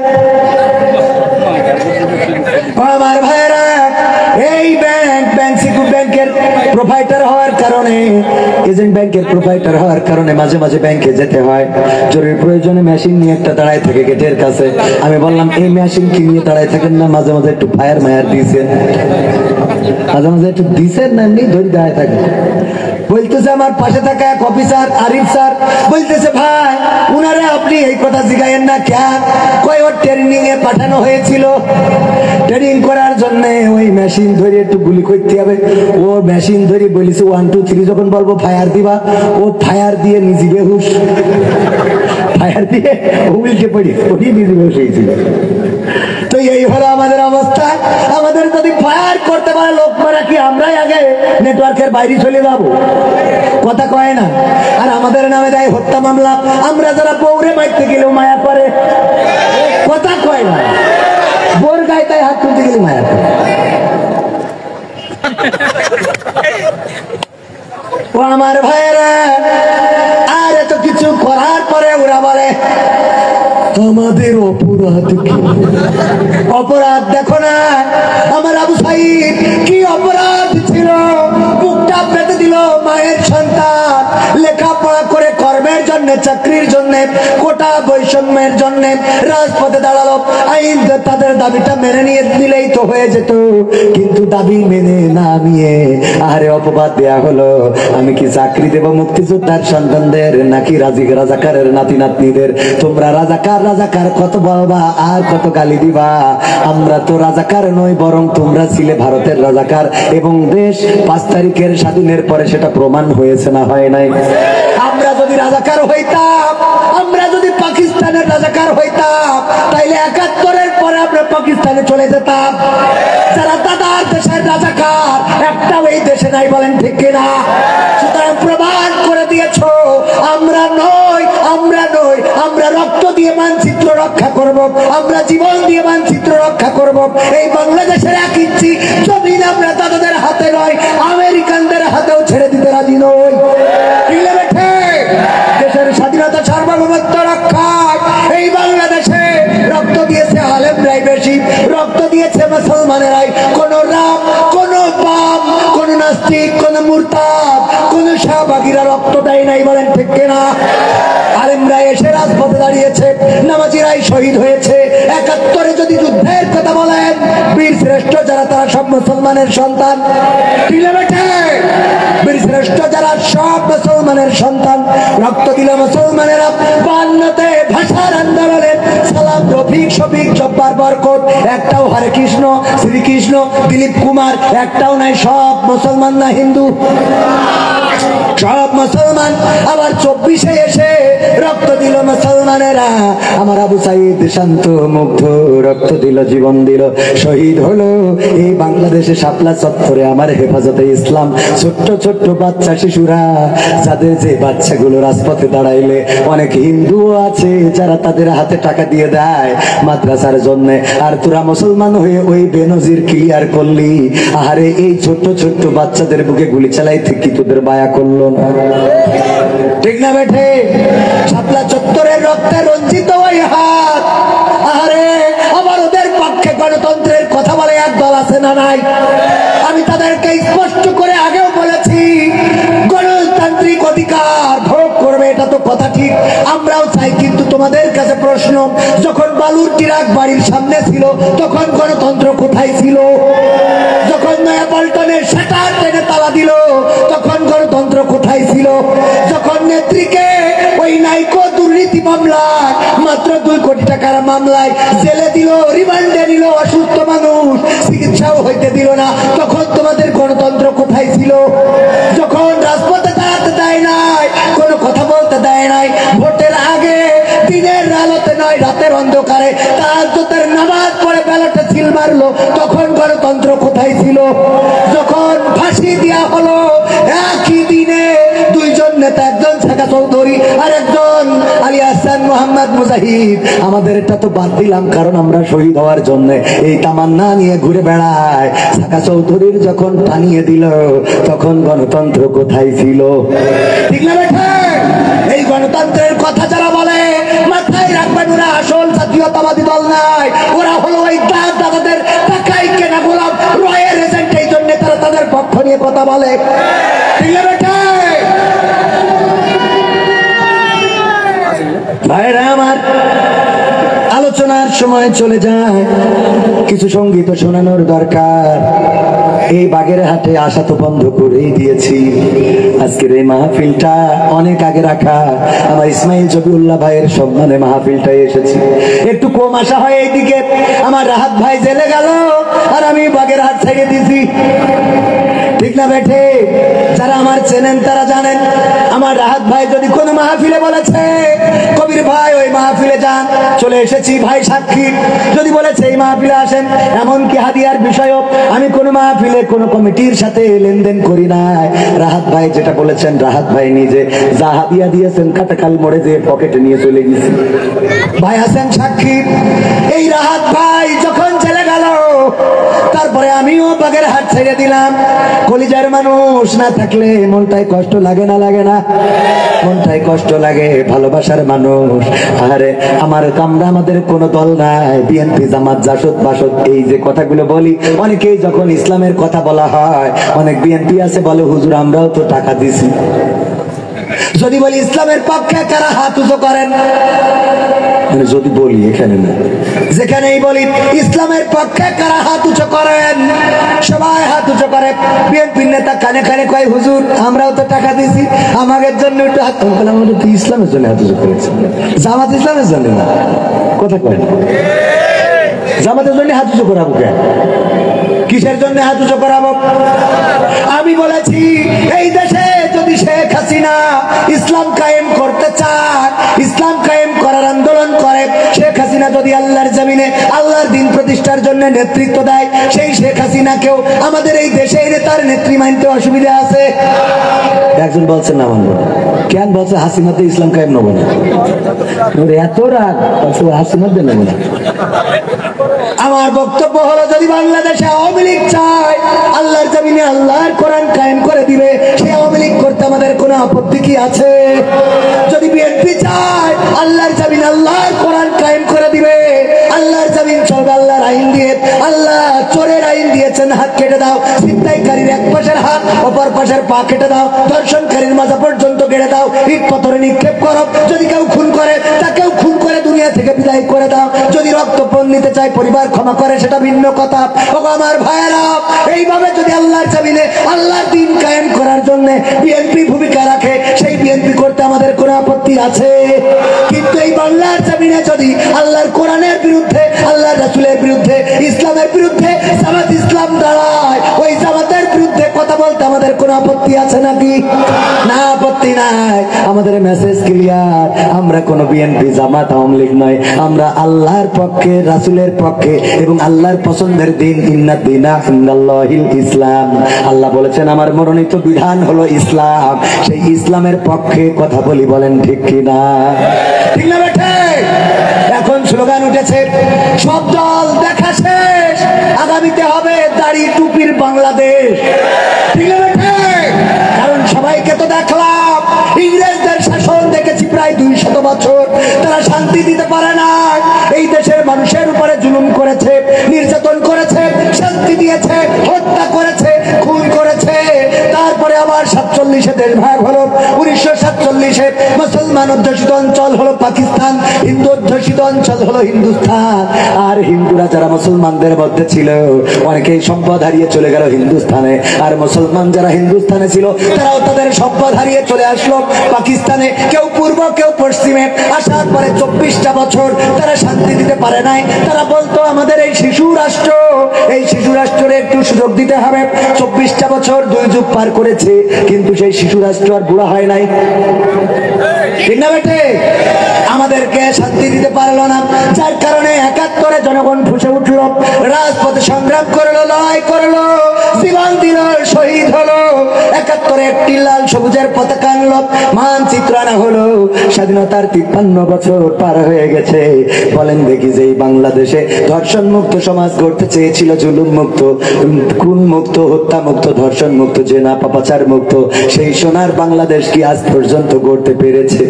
আমার ভাইরা, এই ব্যাংকের প্রোপাইটার হওয়ার কারণে, এজেন্ট ব্যাংকের প্রোপাইটার হওয়ার কারণে মাঝে মাঝে ব্যাংকে যেতে হয়। জরুরি প্রয়োজনে মেশিন নিয়ে একটা দাঁড়ায় থাকে গেটের কাছে। আমি বললাম, এই মেশিন কি নিয়ে দাঁড়ায় থাকেন না, মাঝে মাঝে একটু ফায়ার মায়ার দিয়েছেন, মাঝে মাঝে একটু দিছেন না, এমনি ধরে দাঁড়ায় থাকে। বলতেছে আমার পাশে থাকা এক অফিসার আরিফ স্যার বলতেছে, ভাই উনারে আপনি এই কথা জিগায়েন না কেন? কয় ওর ট্রেনিং এ পাঠানো হয়েছিল, ট্রেনিং করার জন্য ওই মেশিন ধরে একটু গুলি করতে হবে। ও মেশিন ধরে বলেছে 1 2 3 যখন বলবো ফায়ার দিবা, ও ফায়ার দিয়ে নিজে বেহুশ, ফায়ার দিয়ে উল্টে পড়ি ওই নিজে বেহুশ হয়েছিল। তো এই হলো আমাদের অবস্থা। আমাদের যদি ফায়ার করতে পারে লোক মারা, কি আমরাই আগে নেটওয়ার্কের বাইরে চলে যাবো? কথা কয় না। আর আমাদের নামে দেয় হত্যা মামলা। আমরা যারা পৌরে মারতে গেলেও মায়া করে, কথা কয় না। বোর গায়ে তাই হাত তুলতে গেলে মায়া করে। ও আমার ভাইয়েরা, আর এত কিছু করার পরে ওরা বলে আমাদের অপরাধ কি? অপরাধ দেখো না, আমার আবু সাইদ কি অপরাধ ছিল? বুকটা পেতে দিল মায়ের সন্তান, লেখাপড়া করে কর্মের জন্য, চাকরির জন্য, কোটা বৈষম্যের জন্য রাজপথে দাঁড়ালো। আইন তাদের দাবিটা মেনে নিয়ে দিলেই তো হয়ে যেত, কিন্তু দাবি মেনে না নিয়ে আরে অপবাদ দেয়া হলো। আমি কি চাকরি দেব মুক্তিযোদ্ধার সন্তানদের, নাকি রাজাকারের নাতি নাতনিদের? তোমরা রাজাকার রাজাকার কত বলবা আর কত গালি দিবা? আমরা তো রাজাকার নই, বরং তোমরা ছিলে ভারতের রাজাকার। এবং দেশ 5 তারিখের স্বাধীনের পরে সেটা প্রমাণ হয়েছে না হয় নাই? আমরা যদি রাজাকার হইতাম, আমরা যদি পাকিস্তানের রাজাকার হইতাম, তাইলে 71-এর পরে আমরা পাকিস্তানে চলে যেতাম। যারা দাদার দেশের রাজাকার একটাও এই দেশে নাই, বলেন ঠিক কিনা? সুতরাং প্রমাণ করে দিয়েছো আমরা নই, আমরা নই। আমরা রক্ত দিয়ে মানচিত্র রক্ষা করব, আমরা জীবন দিয়ে মানচিত্র রক্ষা করব। এই বাংলাদেশের 1 ইঞ্চি জমিন আমরা দাদাদের হাতে নয়, আমেরিকানদের হাতেও ছেড়ে দিতে রাজি নই। দেশের স্বাধীনতা সার্বভৌমত্ব রক্ষায় এই বাংলাদেশে রক্ত দিয়েছে আলেমরাই বেশি, রক্ত দিয়েছে মুসলমানেরাই। কোন রাম, কোন বাম, কোন নাস্তিক, কোন মুরতাদ, কোন শাহবাগীরা রক্ত দেয় নাই, বলেন ঠিক কিনা? আলেমরা এসে রাজপথে দাঁড়িয়েছে, নামাজিরাই শহীদ হয়েছে। 71-এ যদি যুদ্ধের কথা বলেন, বীর শ্রেষ্ঠ যারা তারা সব মুসলমানের সন্তান। বীর শ্রেষ্ঠ যারা সব মুসলমানের সন্তান। রক্ত দিল মুসলমানেরা। 52-তে ভাষার আন্দোলনে সালাম, রফিক, শফিক, জব্বার, বরকত, একটাও হরে কৃষ্ণ, শ্রীকৃষ্ণ, দিলীপ কুমার একটাও নাই। সব মুসলমান না হিন্দু? সব মুসলমান। আবার 24-এ এসে রক্ত দিল মুসলমানেরা, আমার আবু সাইদ শান্ত মুগ্ধ রক্ত দিল, জীবন দিল, শহীদ হলো এই বাংলাদেশে শাপলা চত্বরে আমার হেফাজতে ইসলাম। ছোট্ট ছোট্ট বাচ্চা শিশুরা, যাদের যে বাচ্চাগুলো রাজপথে দাঁড়াইলে অনেক হিন্দুও আছে যারা তাদের হাতে টাকা দিয়ে দেয় মাদ্রাসার জন্য, আর তোরা মুসলমান হয়ে ওই বেনজির ক্লিয়ার করলি। আরে এই ছোট্ট ছোট্ট বাচ্চাদের বুকে গুলি চালাইতে কি তোদের মায়া করলো না? ঠিক না বেঠে? শাপলা চত্বরের রক্তে রঞ্জিত ওই হাত, আরে আবার ওদের পক্ষে গণতন্ত্রের কথা বলে এক দল আছে না নাই? আমি তাদেরকে স্পষ্ট করে আগেও বলেছি, গণতান্ত্রিক অধিকার ভোগ করবে, এটা তো কথা ঠিক, আমরাও চাই। কিন্তু তোমাদের কাছে প্রশ্ন, যখন বালুর ট্রাক বাড়ির সামনে ছিল তখন গণতন্ত্র কোথায় ছিল? যখন নয়াপল্টনের শাটার টেনে তালা দিল তখন গণতন্ত্র কোথায় ছিল? যখন নেত্রীকে ওই নাইকো দুর্নীতি মামলায় মাত্র 2 কোটি টাকার মামলায় জেলে দিল, রিমান্ডে নিল, অসুস্থ মানুষ চিকিৎসাও হইতে দিল না, তখন তোমাদের গণতন্ত্র কোথায় ছিল? যখন রাজপথে দাঁড়াতে দেয় নাই, কোনো কথা বলতে দেয় নাই, ভোটের আগে দিনের আলোতে নয় রাতের অন্ধকারে তাহাজ্জুদের নামাজ পড়ে ব্যালটে সিল মারলো, তখন গণতন্ত্র কোথায় ছিল? যখন ফাঁসি দেয়া হলো একই দিনে 2 জন নেতা, একজন ছাকা চৌধুরী আর একজন আলী হাসান মোহাম্মদ মুজাহিদ, আমাদের এটা তো বাদ দিলাম কারণ আমরা শহীদ হওয়ার জন্য এই তামান্না নিয়ে ঘুরে বেড়ায়। ছাকা চৌধুরীর যখন টানিয়ে দিল তখন গণতন্ত্র কোথায় ছিল? ঠিক না বেটা? এই গণতন্ত্রের কথা যারা বলে মাথায় রাখবেন, ওরা আসল জাতীয়তাবাদী দল নাই, ওরা হলো ওই দাদাদের টাকায় কেনা গোলাম রয়ের এজেন্ট। এই জন্য তারা তাদের পক্ষ নিয়ে কথা বলে। ঠিক না বেটা? ভাইরা আমার, আলোচনার সময় চলে যায়, কিছু সঙ্গীত শোনানোর দরকার। এই বাগেরহাটে আসা তো বন্ধ করেই দিয়েছি। আজকের এই মাহফিলটা অনেক আগে রাখা, আমার ইসমাইল জবিউল্লাহ ভাইয়ের সম্মানে মাহফিলটাই এসেছি। একটু কম আসা হয় এইদিকে, আমার রাহাত ভাই জেলে গেল আর আমি বাগেরহাট ছেড়ে দিছি। ঠিক না বেঠে? যারা আমার চেনেন তারা জানেন, আমার রাহাত ভাই যদি কোনো মাহফিলে বলেছে কবির ভাই ওই মাহফিলে যান, চলে এসেছি, ভাই সাক্ষী। যদি বলেছে এই মাহফিলে আসেন, এমনকি হাদিয়ার বিষয়ও আমি কোনো মাহফিলে কোনো কমিটির সাথে লেনদেন করি নাই। রাহাত ভাই যেটা বলেছেন, রাহাত ভাই নিজে যা হাদিয়া দিয়েছেন কাটাকাল মোড়ে যে পকেটে নিয়ে চলে গেছি, ভাই আছেন সাক্ষী। এই রাহাত ভাই যখন চলে গেল তারপরে আমিও বাগেরহাট ছেড়ে দিলাম। কলিজার মানুষ না থাকলে মনটাই কষ্ট লাগে না? লাগে না? মনটাই কষ্ট লাগে। ভালোবাসার মানুষ, আরে আমার কামরা, আমাদের কোনো দল নাই, বিএনপি জামাত জাসদ বাসদ এই যে কথাগুলো বলি, অনেকেই যখন ইসলামের কথা বলা হয়, অনেক বিএনপি আছে বলে হুজুর আমরাও তো টাকা দিছি। যদি বলি ইসলামের পক্ষে কারা হাত উঁচু করেন, মানে যদি বলি এখানে না, যেখানেই বলি ইসলামের পক্ষে কারা হাত উঁচু করেন, সবাই হাত উঁচু করে। বিএনপির নেতা কানে কানে কয় হুজুর আমরাও তো টাকা দিছি, আমাদের জন্য একটু হাত। আমরা তো ইসলামের জন্য হাত উঁচু করেছি, জামাত ইসলামের জন্য না। কথা কয় জামাতের জন্য হাত উঁচু করাবো কেন? কিসের জন্য হাত উঁচু করাবো? আমি বলেছি এই দেশে যদি শেখ হাসিনা ইসলাম কায়েম করতে চায়, ইসলাম কায়েম করার আন্দোলন করে, শেখ হাসিনা যদি আল্লাহর জমিনে আল্লাহর দিন প্রতিষ্ঠার জন্য নেতৃত্ব দেয়, সেই শেখ হাসিনাকেও আমাদের এই দেশে এনে তার নেত্রী মানতে অসুবিধা আছে? একজন বলছে না মানবো, কেন বলছে হাসিনাতে ইসলাম কায়েম নেবো না? এত রাগ হাসিনাতে নেবো না। আমার বক্তব্য হলো, যদি বাংলাদেশে আওয়ামী লীগ চায় আল্লাহর জমিনে আল্লাহর কোরআন কায়েম করে দিবে, সে আওয়ামী লীগ করতে আমাদের কোনো আপত্তি কি আছে? যদি বিএনপি চায় আল্লাহর জমিনে আল্লাহর কোরআন কায়েম করে দিবে, আল্লাহর জমিন চলবে আল্লাহর আইন দিয়ে। আল্লাহ চোরের আইন দিয়েছেন, হাত কেটে দাও, ছিনতাইকারীর এক পাশের হাত অপর পাশের পা কেটে দাও, ধর্ষণকারীর মাজা পর্যন্ত কেটে দাও, ইট পাথরে নিক্ষেপ করো, যদি কেউ খুন করে তাকেও খুন করে দুনিয়া থেকে বিদায় করে দাও। যদি রক্তপণ নিতে চায় পরিবার ক্ষমা করে, সেটা ভিন্ন কথা। ওগো আমার ভাইয়েরা, এইভাবে যদি আল্লাহর জমিনে আল্লাহর দ্বীন কায়েম করার জন্য বিএনপি ভূমিকা রাখে, সেই বিএনপি করতে আমাদের কোনো আপত্তি আছে? কিন্তু এই বাংলার জমিনে যদি আল্লাহর কোরআনের বিরুদ্ধে, আল্লাহর রাসূলের বিরুদ্ধে, ইসলামের বিরুদ্ধে জামাত ইসলাম দাঁড়ায়, ওই জামাতের বিরুদ্ধে কথা বলতে আমাদের কোনো আপত্তি আছে নাকি? না, আপত্তি নাই। আমাদের মেসেজ ক্লিয়ার, আমরা কোনো বিএনপি জামাত আওয়ামী লীগ নয়, আমরা আল্লাহর পক্ষে, রাসূলের পক্ষে এবং আল্লাহর পছন্দের দিন, ইন্নাদ দীনা ইনদাল্লাহিল ইসলাম। আল্লাহ বলেছেন আমার মনোনীত বিধান হলো ইসলাম, সেই ইসলামের পক্ষে কথা বলি, বলেন ঠিক কিনা? ঠিক না বেঠে? এখন স্লোগান উঠেছে, সব দল দেখা শেষ, আগামীতে হবে দাড়ি টুপির বাংলাদেশ। ঠিক না বেঠে? কারণ সবাইকে তো দেখলাম, ইংরেজদের শাসন দেখেছি প্রায় 200 বছর, তারা শান্তি দিতে পারে না। এই দেশের মানুষের উপরে জুলুম করেছে, নির্যাতন করেছে, শান্তি দিয়েছে, হত্যা করেছে, খুন করেছে। তারপরে আবার 47-এ দেশ ভাগ হলো। 1947-এ মুসলমান অধ্যুষিত অঞ্চল হলো পাকিস্তান, হিন্দু অধ্যুষিত অঞ্চল হলো হিন্দুস্তান। আর হিন্দুরা যারা মুসলমানদের মধ্যে ছিল, অনেকেই সম্পদ হারিয়ে চলে গেল হিন্দুস্তানে। আর মুসলমান যারা হিন্দুস্তানে ছিল, তারাও তাদের সম্পদ হারিয়ে চলে আসলো পাকিস্তানে। কেউ পূর্ব, কেউ পশ্চিমে। আসার পরে 24টা বছর তারা শান্তি দিতে পারে নাই। তারা বলতো আমাদের এই শিশু রাষ্ট্র, এই শিশু রাষ্ট্রে একটু সুযোগ দিতে হবে। 24টা বছর 2 যুগ পার করেছে, কিন্তু সেই শিশু রাষ্ট্র আর বুড়া হয় নাই। ঠিক না বেটে? আমাদেরকে শান্তি দিতে পারলো না, যার কারণে 71-এ জনগণ ফুসে উঠলো, রাজপথে সংগ্রাম করলো, লড়াই করলো, জীবন দিল, শহীদ হলো। 71-এ একটি লাল সবুজের পতাকা আনলো, মানচিত্র আনা হলো। স্বাধীনতার 53 বছর পার হয়ে গেছে। বলেন দেখি, যে বাংলাদেশে ধর্ষণ মুক্ত সমাজ গড়তে চেয়েছিল, জুলুম মুক্ত, খুন মুক্ত, হত্যা মুক্ত, ধর্ষণ মুক্ত, জেনা পাপাচার মুক্ত, সেই সোনার বাংলাদেশ কি আজ পর্যন্ত গড়তে পেরেছে?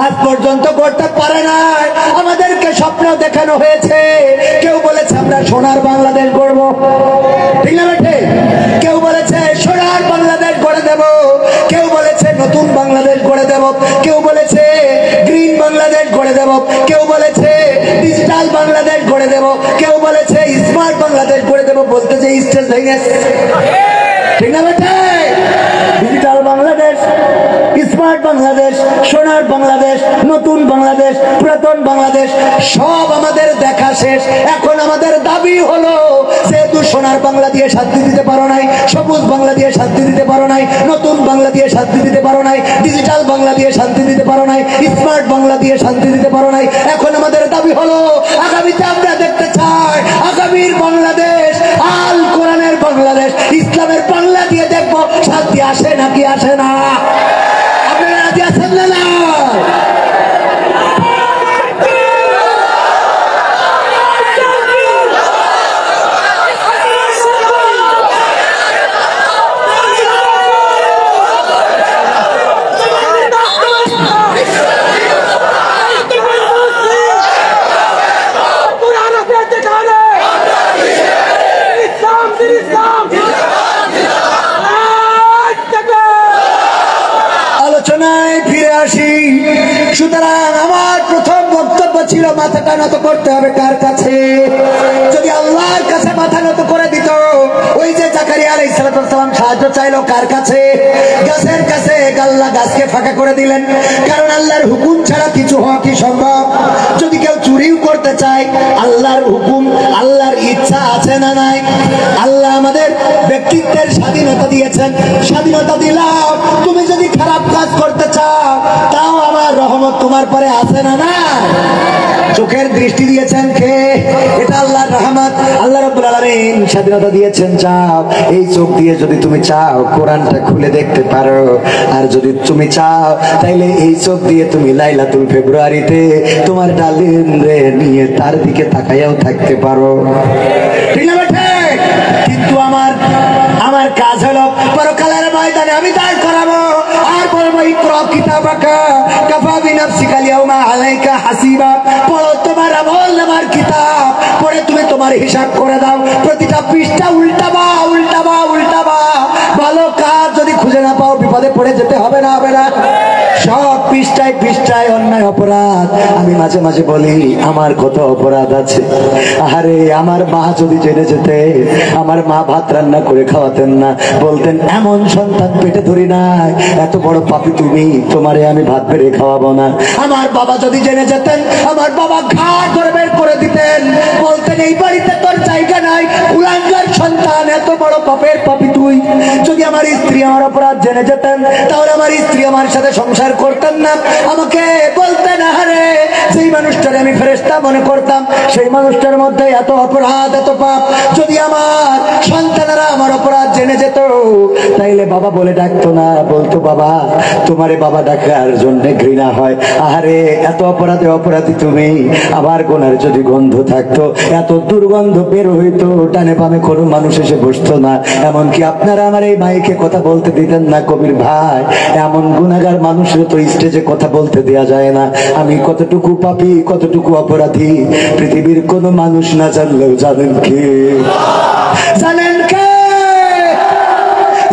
আজ পর্যন্ত গড়তে পারে নাই। আমাদেরকে স্বপ্ন দেখানো হয়েছে। কেউ বলেছে আমরা সোনার বাংলাদেশ গড়বো, ঠিক না বেঠে? কেউ বলেছে সোনার বাংলাদেশ গড়ে দেব, কেউ বলেছে নতুন বাংলাদেশ গড়ে দেব, কেউ বলেছে গ্রিন বাংলাদেশ গড়ে দেব, কেউ বলেছে ডিজিটাল বাংলাদেশ গড়ে দেব, কেউ বলেছে স্মার্ট বাংলাদেশ গড়ে দেব। বলতে যে স্টেজ ভেঙে, ঠিক না বেঠে? ডিজিটাল বাংলাদেশ, স্মার্ট বাংলাদেশ, সোনার বাংলাদেশ, নতুন বাংলাদেশ, পুরাতন বাংলাদেশ, সব আমাদের দেখা শেষ। এখন আমাদের দাবি হলো, যেহেতু সোনার বাংলা দিয়ে শান্তি দিতে পারো নাই, সবুজ বাংলা দিয়ে শান্তি দিতে পারো নাই, নতুন বাংলা দিয়ে শান্তি দিতে পারো নাই, ডিজিটাল বাংলা দিয়ে শান্তি দিতে পারো নাই, স্মার্ট বাংলা দিয়ে শান্তি দিতে পারো নাই, এখন আমাদের দাবি হলো, আগামীতে আমরা দেখতে চাই আগামীর বাংলাদেশ আল কোরআনের বাংলাদেশ, ইসলামের বাংলা দিয়ে দেখবো শান্তি আসে নাকি আসে না। আপনারা রাজি আছেন না? আলোচনায় ফিরে আসি। সুতরাং আমার প্রথম বক্তব্য ছিল, মাথাটা নত করতে হবে কার কাছে? যদি আল্লাহর কাছে মাথা নত করে দিত, ওই যে জাকারিয়া আলাইহিস সালাম সাহায্য চাইলো কার কাছে? গাছের কাছে। আল্লাহ গাছকে ফাঁকা করে দিলেন, কারণ আল্লাহর হুকুম ছাড়া কিছু হওয়া কি সম্ভব? যদি কেউ চুরিও করতে চায়, আল্লাহর হুকুম, আল্লাহর ইচ্ছা আছে না নাই? আল্লাহ আমাদের ব্যক্তিত্বের স্বাধীনতা দিয়েছেন, স্বাধীনতা দিলাম। তুমি যদি খারাপ কাজ করতে চাও, তাও আমার রহমত তোমার পরে আছে না না? চোখের দৃষ্টি দিয়েছেন কে? এটা আল্লাহর রহমত। আল্লাহ রাব্বুল আলামিন স্বাধীনতা দিয়েছেন। চাও, এই চোখ দিয়ে যদি তুমি চাও কোরআনটা খুলে দেখতে পারো, আর যদি তুমি চাও তাইলে এই চোখ দিয়ে তুমি লাইলাতুল ফেব্রুয়ারিতে তোমার ডালিম রে নিয়ে তার দিকে তাকাইয়াও থাকতে পারো, ঠিক না বেঠে? কিন্তু আমার কাজ হলো পরকালের ময়দানে আমি দাঁড় করাবো, আর বলবো ইকরা কিতাবাকা কাফা বিনাফসিকা আল-ইয়াওমা আলাইকা হাসিবা। পড়ো তোমার আমলনামার কিতাব, পড়ে তুমি তোমার হিসাব করে দাও। প্রতিটা পৃষ্ঠা উল্টাবা উল্টাবা উল্টাবা। ভালো কাজ যদি খুঁজে না পাও, বিপদে পড়ে যেতে হবে না? হবে না? সব পৃষ্ঠায় পৃষ্ঠায় অন্যায়, অপরাধ। আমি মাঝে মাঝে বলি আমার কত অপরাধ আছে। আরে আমার মা যদি জেনে যেতে, আমার মা ভাত রান্না করে খাওয়াতেন না, বলতেন এমন সন্তান পেটে ধরি নাই, এত বড় পাপী তুমি, তোমারে আমি ভাত বেড়ে খাওয়াবো না। আমার বাবা যদি জেনে যেতেন, আমার বাবা ঘাট ধরে বের করে দিতেন, বলতেন এই বাড়িতে তোর জায়গা নাই, নাই, কুলাঙ্গার সন্তান, এত বড় পাপের পাপী তুই। যদি আমার স্ত্রী আমার অপরাধ জেনে যেতেন তাহলে আমার স্ত্রী আমার সাথে সংসার করতেন না, আমাকে বলতেন আরে যেই মানুষটারে আমি ফেরেশতা মনে করতাম সেই মানুষটার মধ্যে এত অপরাধ এত পাপ। যদি আমার সন্তানেরা আমার অপরাধ জেনে যেত তাইলে বাবা বলে ডাকতো না, বলতো বাবা তোমারে বাবা ডাকার জন্য ঘৃণা হয়। আরে এত অপরাধে অপরাধী তুমি, আবার গোনার যদি গন্ধ থাকতো এত দুর্গন্ধ বের হইতো, ডানে বামে কোনো মানুষ এসে বসতো না। এমনকি আপনারা আমার এই মাইকে কথা বলতে দিতেন না কবির ভাই, এমন গুনাহগার মানুষের তো স্টেজে কথা বলতে দেয়া যায় না। আমি কতটুকু পাপী কতটুকু অপরাধী পৃথিবীর কোনো মানুষ না জানলেও জানেন কে? জানেন কে?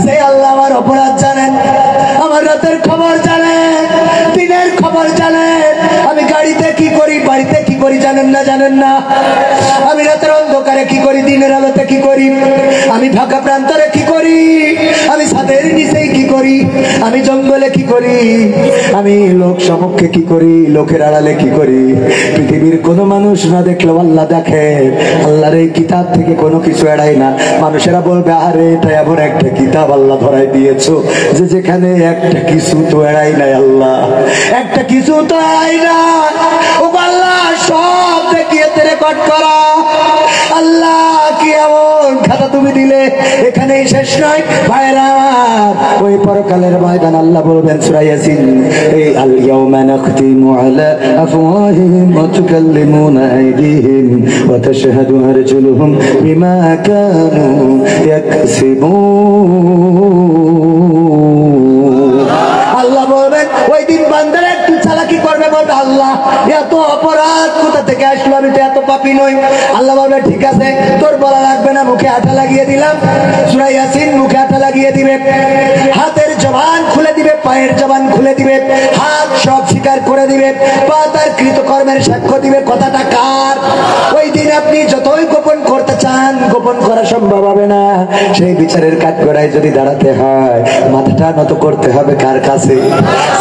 যে আল্লাহ আমার অপরাধ জানেন, আমার রাতের খবর জানেন, দিনের খবর জানেন, আমি গাড়িতে কি করি বাড়িতে কি করি জানেন না? জানেন না? আমি রাতের অন্ধকারে কি করি দিনের আলোতে কি করি, আমি ফাঁকা প্রান্তরে কি করি, আমি ছাদের নিচেই কি করি, আমি জঙ্গলে কি করি, আমি লোক সমক্ষে কি করি, লোকের আড়ালে কি করি, পৃথিবীর কোনো মানুষ না দেখলেও আল্লাহ দেখে। আল্লাহর এই কিতাব থেকে কোনো কিছু এড়াই না। মানুষেরা বলবে আরে এটা এমন একটা কিতাব আল্লাহ ধরাই দিয়েছো যে যেখানে একটা কিছু তো এড়াই নাই, আল্লাহ একটা কিছু তো এড়াই না। ও আল্লাহ সব দেখিয়ে রেকর্ড করা, আল্লাহ কি এমন খাতা তুমি দিলে, এখানেই শেষ নয় ভাইরা। ওই পরকালের ময়দান আল্লাহ বলবেন সূরা ইয়াসিন, এই আল ইয়াউমা নাখতিমু আলা আফওয়াহিহিম ওয়া তুকাল্লিমুনা আইদিহিম ওয়া তাশহাদু আরজুলুহুম বিমা কানু ইয়াকসিবুন। আল্লাহ বলবেন ওই দিন বান্দারা একটু চালাকি করবে, বলবে আল্লাহ এত অপরাধ কোথা থেকে আসলো, আমি তো এত পাপী নই। আল্লাহ বলবে ঠিক আছে তোর বলা লাগবে না, মুখে আঠা লাগিয়ে দিলাম। সূরা ইয়াসিন মুখে আঠা লাগিয়ে দিবে, হাতের জবান খুলে দিবে, পায়ের জবান খুলে দিবে, হাত সব স্বীকার করে দিবে, পা তার কৃতকর্মের সাক্ষ্য দিবে। কথাটা কার? ওই দিন আপনি যতই গোপন করতে চান গোপন করা সম্ভব হবে না। সেই বিচারের কাঠগড়ায় যদি দাঁড়াতে হয় মাথাটা নত করতে হবে কার কাছে?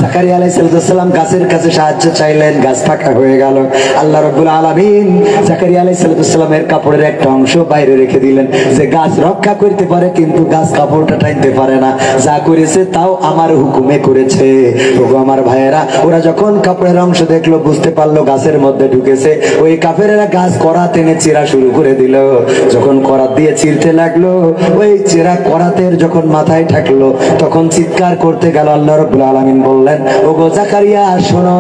জাকারিয়া আলাইহিস সালাম গাছের কাছে সাহায্য চাইলেন, গাছ ফাঁকা হয়ে গেল। আল্লাহ রাব্বুল আলামিন জাকারিয়া আলাইহিস সালামের কাপড়ের একটা অংশ বাইরে রেখে দিলেন, যে গাছ রক্ষা করতে পারে কিন্তু গাছ কাপড়টা টানতে পারে না। যা করেছে তাও আমার হুকুমে করেছে। ওগো আমার ভাইয়েরা, ওরা যখন কাপড়ের অংশ দেখলো বুঝতে পারলো গাছের মধ্যে ঢুকেছে, ওই কাফেরেরা গাছ করাত এনে চিরা শুরু করে দিল। যখন করাত দিয়ে চিরতে লাগলো, ওই চিরা করাতের যখন মাথায় ঠাকলো তখন চিৎকার করতে গেল। আল্লাহ রাব্বুল আলামিন বললেন ওগো জাকারিয়া শোনো,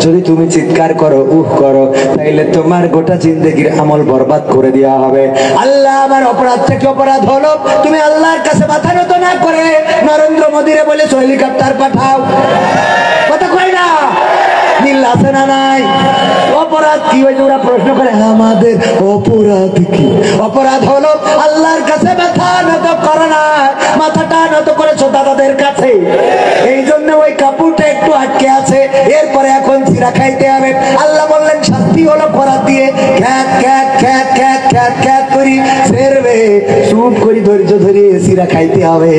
যদি তুমি চিৎকার করো উহ করো তাইলে তোমার গোটা জিন্দেগির আমল বরবাদ করে দেওয়া হবে। আল্লাহ আমার অপরাধ থেকে অপরাধ হলো, তুমি আল্লাহর কাছে মাথা নত না করে নরেন্দ্র মোদীরে বলে হেলিকপ্টার পাঠাও। কথা কই না? মিল আছে না নাই? অপরাধ কি হয়েছে ওরা প্রশ্ন করে, আমাদের অপরাধ কি? অপরাধ হলো আল্লাহর কাছে মাথা নত করে না, মাথাটা নত করেছো দাদাদের কাছে। এই জন্য ওই কাপড়টা একটু আটকে আছে, এরপরে এখন চিরা খাইতে হবে। আল্লাহ বললেন শাস্তি হলো অপরাধ দিয়ে খ্যাত খ্যাত খ্যাত খ্যাত খ্যাত খ্যাত করি ছেড়বে, চুপ করি ধৈর্য ধরে চিরা খাইতে হবে।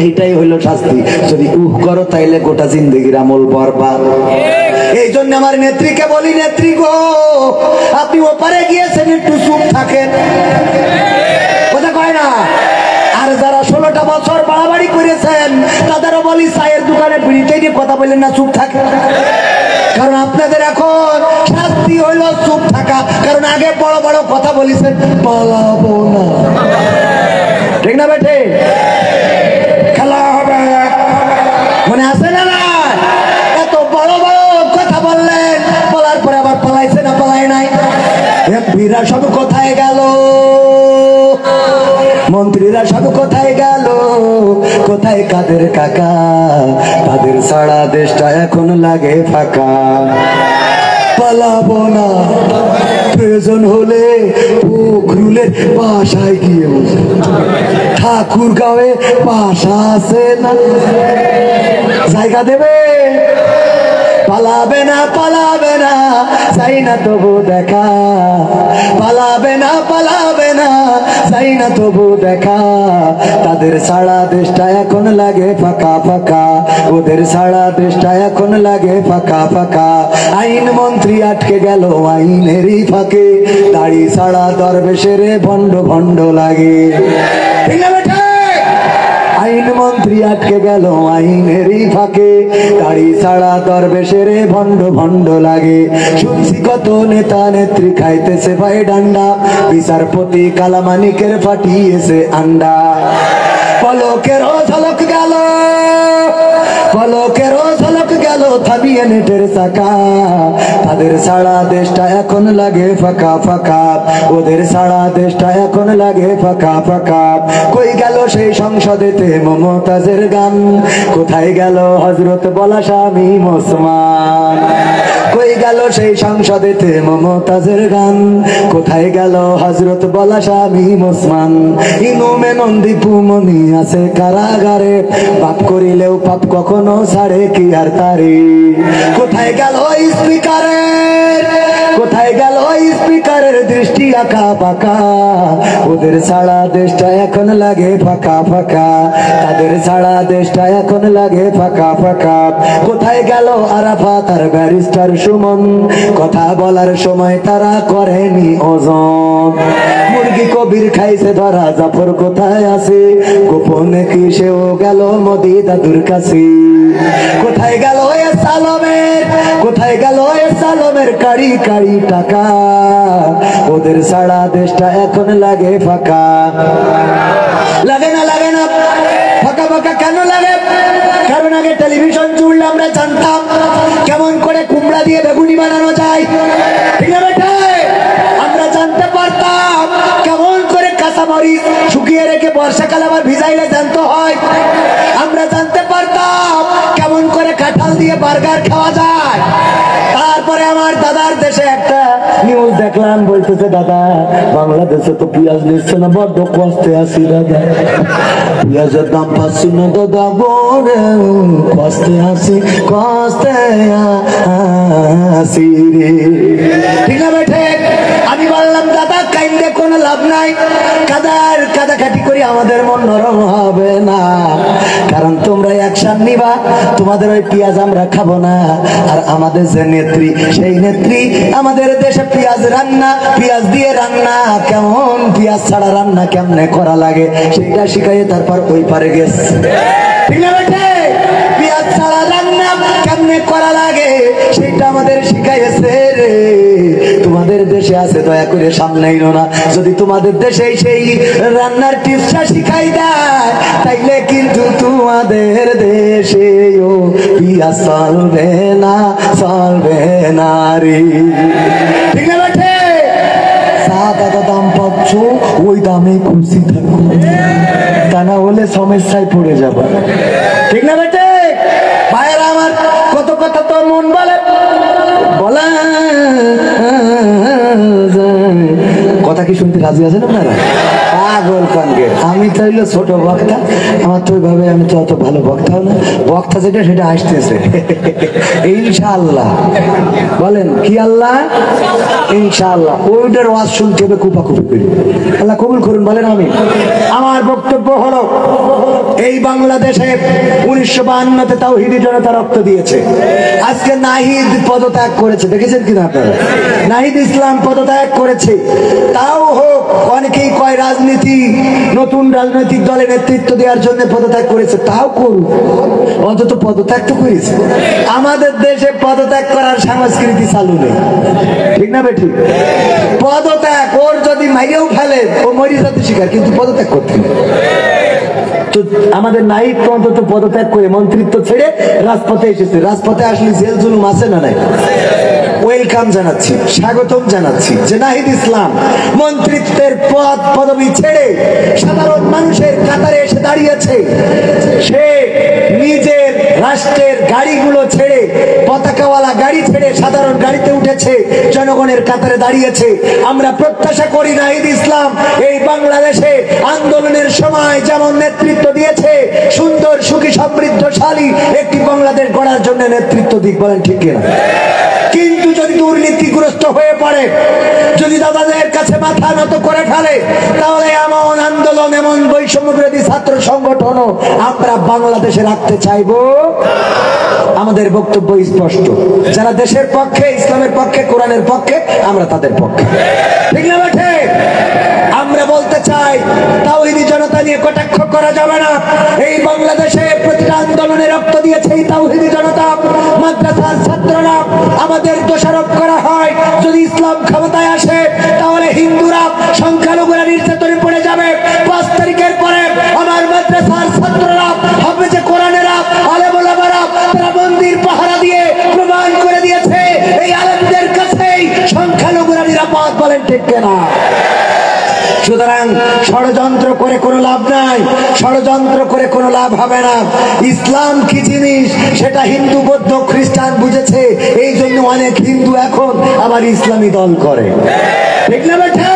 এইটাই হইলো শাস্তি। যদি উহ করো তাইলে গোটা জিন্দেগির আমল বরবাদ। এই জন্য আমার নেত্রীকে বলি, নেত্রী গো আপনি ওপারে গিয়েছেন একটু চুপ থাকেন। কথা কয় না? আর যারা 16টা বছর বাড়াবাড়ি করেছেন তাদেরও বলি চায়ের দোকানে বিড়িতে নিয়ে কথা বললেন না, চুপ থাকেন। কারণ আপনাদের এখন শাস্তি হইল চুপ থাকা, কারণ আগে বড় বড় কথা বলেছেন পালাবো না। ঠিক না বেটে? খেলা হবে, মনে আছে না? এত বড় বড় কথা বললেন, বলার পরে আবার পালাইছে না পালাই নাই? এমপিরা সব কোথায় গেল? মন্ত্রীরা সব কোথায় গেল? কোথায় কাদের কাকা? তাদের সারা দেশটা এখন লাগে ফাঁকা। পালাবো না, প্রয়োজন হলে পুকুরের বাসায় গিয়ে ঠাকুর গাঁয়ে বাসা আছে না, জায়গা দেবে। পালাবে না পালাবে না, চাই না তবু দেখা, পালাবে না চাই না তবু দেখা। তাদের সারা দেশটা এখন লাগে ফাঁকা ফাঁকা, ওদের সারা দেশটা এখন লাগে ফাঁকা ফাঁকা। আইন মন্ত্রী আটকে গেল আইনেরই ফাঁকে, দাড়ি সারা দরবেশের ভণ্ড ভণ্ড লাগে। ঠিক না বেটা? আইন মন্ত্রী আটকে গেল আইনেরই ফাঁকে, দাড়ি ছাড়া দরবেশের ভণ্ড ভণ্ড লাগে। শুনছি কত নেতা নেত্রী খাইতেছে ভাই ডান্ডা, বিচারপতি কালামানিকের ফাটিয়েছে আন্ডা। পলকেরও ঝলক গেল, পলকেরও ঝলক গেল থামিয়ে নেটের চাকা। তাদের সারা দেশটা এখন লাগে ফাঁকা ফাঁকা, ওদের সারা দেশটা এখন লাগে ফাঁকা ফাঁকা। কই গেল সেই সংসদেতে মমতাজের গান, কোথায় গেল হযরত বলা শামীম ওসমান? কই গেল সেই সংসদেতে মমতাজের গান, কোথায় গেল হযরত বলা শামীম ওসমান? ইনুমে নন্দীপু মনি আছে কারাগারে, পাপ করিলেও পাপ কখনো ছাড়ে কি আর তারে? কোথায় গেল স্পিকারের, কোথায় গেল স্পিকারের দৃষ্টি আঁকা বাঁকা? ওদের সারা দেশটা এখন লাগে ফাঁকা ফাঁকা, তাদের সারা দেশটা এখন লাগে ফাঁকা ফাঁকা। কোথায় গেল আরাফাত আর ব্যারিস্টার সুমন? কথা বলার সময় তারা করেনি ওজন। মুরগি কবির খাইছে ধরা, জাফর কোথায় আছে? গোপনে কি সেও গেল মোদি দাদুর কাছে? কোথায় গেল এ সালমের, কোথায় গেল এ সালমের কাড়ি কাড়ি টাকা? ওদের সারা দেশটা এখন লাগে ফাঁকা। লাগে না ফাঁকা ফাঁকা কেন লাগে? কারণ আগে টেলিভিশন চুড়লে আমরা জানতাম কেমন করে কুমড়া দিয়ে বেগুনি বানানো যায়। ঠিক না বেটা? আমরা জানতে পারতাম কেমন করে কাঁচামরিচ শুকিয়ে রেখে বর্ষাকাল আবার ভিজাইলে জ্যান্ত হয়। আমরা জানতে পারতাম কেমন করে কাঁঠাল দিয়ে বার্গার খাওয়া যায়। তারপরে আমার দাদার দেশে একটা নিউজ দেখলাম, বলতেছে দাদা বাংলাদেশে তো পেঁয়াজ নিচ্ছে না, বড্ড কষ্টে আছি দাদা, পেঁয়াজের দাম পাচ্ছি না দাদা, বড় কষ্টে আছি রে। ঠিক না বেঠে? আমি বললাম দাদা কাইন্দে কোনো লাভ নাই, কাদাকাটি করি আমাদের মন নরম হবে না, কারণ তোমরা অ্যাকশন নিবা, তোমাদের ওই পেঁয়াজ আমরা খাবো না। আর আমাদের যে নেত্রী, সেই নেত্রী আমাদের দেশে পেঁয়াজ রান্না, পেঁয়াজ দিয়ে রান্না, কেমন পেঁয়াজ ছাড়া রান্না কেমনে করা লাগে সেটা শিখাইয়ে তারপর ওই পারে গেছে। ঠিক না বেটে? পেঁয়াজ ছাড়া রান্না কেমনে করা লাগে সেটা আমাদের শিখাইছে রে। তোমাদের দেশে আছে দয়া করে সামলাইলো না, যদি তোমাদের দেশে সেই রান্নার টিপসটা শিখাই দেয় তাইলে কিন্তু তোমাদের দেশেও পেঁয়াজ চলবে না রে। ঠিক না বেটে? যা দাদা দাম পাচ্ছ ওই দামে খুশি থাকো, তা না হলে সমস্যায় পড়ে যাবে। ঠিক না বেটে? ভাইয়েরা আমার, কত কথা তো মন বলে, বলা কথা কি শুনতে রাজি আছেন আপনারা? পাগল কানকে আমি তো হইলো ছোট বক্তা, আমার তো ওইভাবে আমি তো অত ভালো বক্তা না, বক্তা যেটা সেটা আসতেছে ইনশাআল্লাহ। বলেন কি আল্লাহ? ইনশাআল্লাহ। ওইটার ওয়াজ শুনতে হবে কুপাকুপি করি, আল্লাহ কবুল করুন। বলেন আমি। আমার বক্তব্য হলো এই বাংলাদেশে 1952-তে তাওহীদি জনতা রক্ত দিয়েছে, আজকে নাহিদ পদত্যাগ করেছে, দেখেছেন কিনা আপনারা? নাহিদ ইসলাম পদত্যাগ করেছে। তাও হোক, অনেকেই কয় রাজনীতি, নতুন রাজনৈতিক দলে নেতৃত্ব দেওয়ার জন্য পদত্যাগ করেছে, তাও করুন, অন্তত পদত্যাগ তো করেছে। আমাদের দেশে পদত্যাগ করার সংস্কৃতি চালু নেই। ঠিক না বেঠি? পদত্যাগ, ওর যদি মাইরেও ফেলে ও মরি যেতে শিকার, কিন্তু পদত্যাগ করতে নেই। তো আমাদের নাহিদ তো অন্তত পদত্যাগ করে মন্ত্রিত্ব ছেড়ে রাজপথে এসেছে। রাজপথে আসলে জেল জুলুম আছে না নাই? ওয়েলকাম জানাচ্ছি, স্বাগতম জানাচ্ছি যে নাহিদ ইসলাম মন্ত্রিত্বের পদ পদবি ছেড়ে সাধারণ মানুষের কাতারে এসে দাঁড়িয়েছে। সে নিজের রাষ্ট্রের গাড়িগুলো ছেড়ে, পতাকাওয়ালা গাড়ি ছেড়ে সাধারণ গাড়িতে উঠেছে, জনগণের কাতারে দাঁড়িয়েছে। আমরা প্রত্যাশা করি নাহিদ ইসলাম এই বাংলাদেশে আন্দোলনের সময় যেমন নেতৃত্ব দিয়েছে, সুন্দর সুখী সমৃদ্ধশালী একটি বাংলাদেশ গড়ার জন্য নেতৃত্ব দিক। বলেন ঠিক কিনা? কিন্তু যদি দুর্নীতিগ্রস্ত হয়ে পড়ে, যদি দাদাদের কাছে মাথা নত করে ফেলে, তাহলে এমন আন্দোলন, এমন বৈষম্য বিরোধী ছাত্র সংগঠনও আমরা বাংলাদেশে রাখতে চাইবো। আমাদের বক্তব্য স্পষ্ট, যারা দেশের পক্ষে, ইসলামের পক্ষে, কোরআনের পক্ষে, আমরা তাদের পক্ষে, ঠিক না বেঠে? আমরা বলতে চাই, তাওহীদি জনতা নিয়ে কটাক্ষ করা যাবে না। এই বাংলাদেশে প্রতিটা আন্দোলনে রক্ত দিয়েছে এই তাওহীদি জনতা, মাদ্রাসার ছাত্ররা। আমাদের দোষারোপ করা হয়, যদি ইসলাম ক্ষমতায় আসে তাহলে হিন্দুরা, সংখ্যালঘুরা নির্যাতনে পড়ে যাবে। 5 তারিখের পরে আমার মাদ্রাসার ছাত্ররা, হাফেজে কোরআনেরা, আলেম ওলামারা, তারা মন্দির পাহারা দিয়ে প্রমাণ করে দিয়েছে এই আলেমদের কাছেই সংখ্যালঘুরা নিরাপদ। বলেন ঠিক কিনা? সুতরাং ষড়যন্ত্র করে কোনো লাভ নাই, ষড়যন্ত্র করে কোনো লাভ হবে না। ইসলাম কি জিনিস সেটা হিন্দু, বৌদ্ধ, খ্রিস্টান বুঝেছে, এই জন্য অনেক হিন্দু এখন আবার ইসলামী দল করে, ঠিক না বেঠে?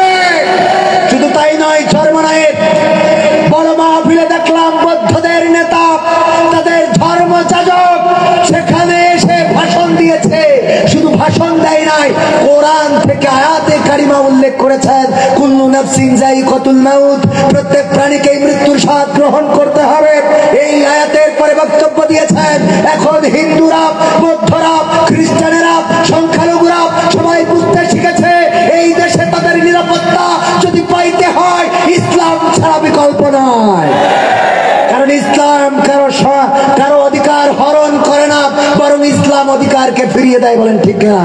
শুধু তাই নয়, চরমনায়ের বড় মাহফিলে দেখলাম বৌদ্ধদের নেতা, তাদের ধর্মযাজক সেখানে এসে ভাষণ দিয়েছে। শুধু ভাষণ দেয় নাই, কোরআন থেকে আয়াতে কারিমা উল্লেখ করেছেন, কুল্লু নাফসিন যায়িকাতুল মাউত, প্রত্যেক প্রাণীকে মৃত্যুর স্বাদ গ্রহণ করতে হবে। এই আয়াতের পরে বক্তব্য দিয়েছেন। এখন হিন্দুরা, বৌদ্ধরা, খ্রিস্টানেরা, সংখ্যালঘুরা সবাই বুঝতে শিখেছে এই দেশে তাদের নিরাপত্তা যদি পাইতে হয় ইসলাম ছাড়া বিকল্প নয়। কারণ ইসলাম কারো অধিকার হরণ করে না, বরং ইসলাম অধিকারকে ফিরিয়ে দেয়। বলেন ঠিক না?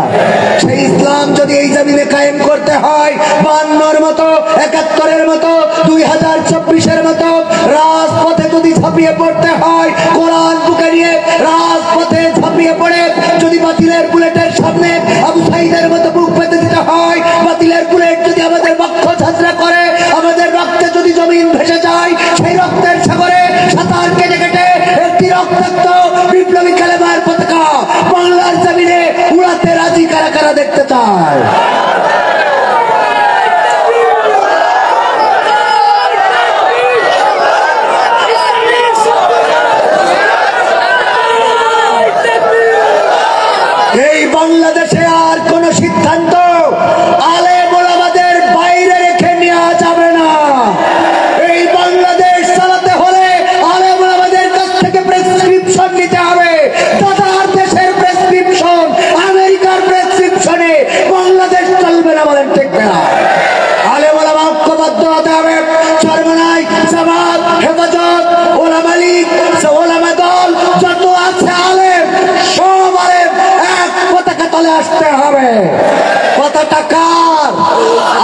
সেই ইসলাম যদি এই জমিনে কায়েম করতে হয়, 52-র মতো, 71-এর মতো, 2024-এর মতো রাজপথে যদি ঝাঁপিয়ে পড়তে হয়, কোরআন বুকে নিয়ে রাজপথে ঝাঁপিয়ে পড়ে যদি বাতিলের বুলেটের সামনে আবু সাইদের মতো বুক পেতে দিতে হয়, বাতিলের বুলেট যদি আমাদের বক্ষ ঝাঁঝরা করে, আমাদের রক্তে যদি জমিন ভেসে যায়, সেই রক্তের সাগরে সাঁতার কেটে কেটে একটি রক্তাক্ত বিপ্লবী কালেমার পতাকা বাংলার জমিনে উড়াতে রাজি কারা কারা দেখতে চায়? এই বাংলাদেশে আর কোন সিদ্ধান্ত আলেম ওলামাদের বাইরে রেখে নেওয়া যাবে না। এই বাংলাদেশ চালাতে হলে আলেম ওলামাদের কাছ থেকে প্রেসক্রিপশন নিতে হবে। দাদার দেশের প্রেসক্রিপশন, আমেরিকার প্রেসক্রিপশনে বাংলাদেশ চলবে না। বলেন ঠিক না? আলেম ওলামা ঐক্যবদ্ধ হতে হবে। চরমনাই, জামাত, হেফাজত, ওলামা লীগ, ওলামা দল যত আছে আলেম, সব আলেম এক পতাকা তলে আসতে হবে। কথাটা কার?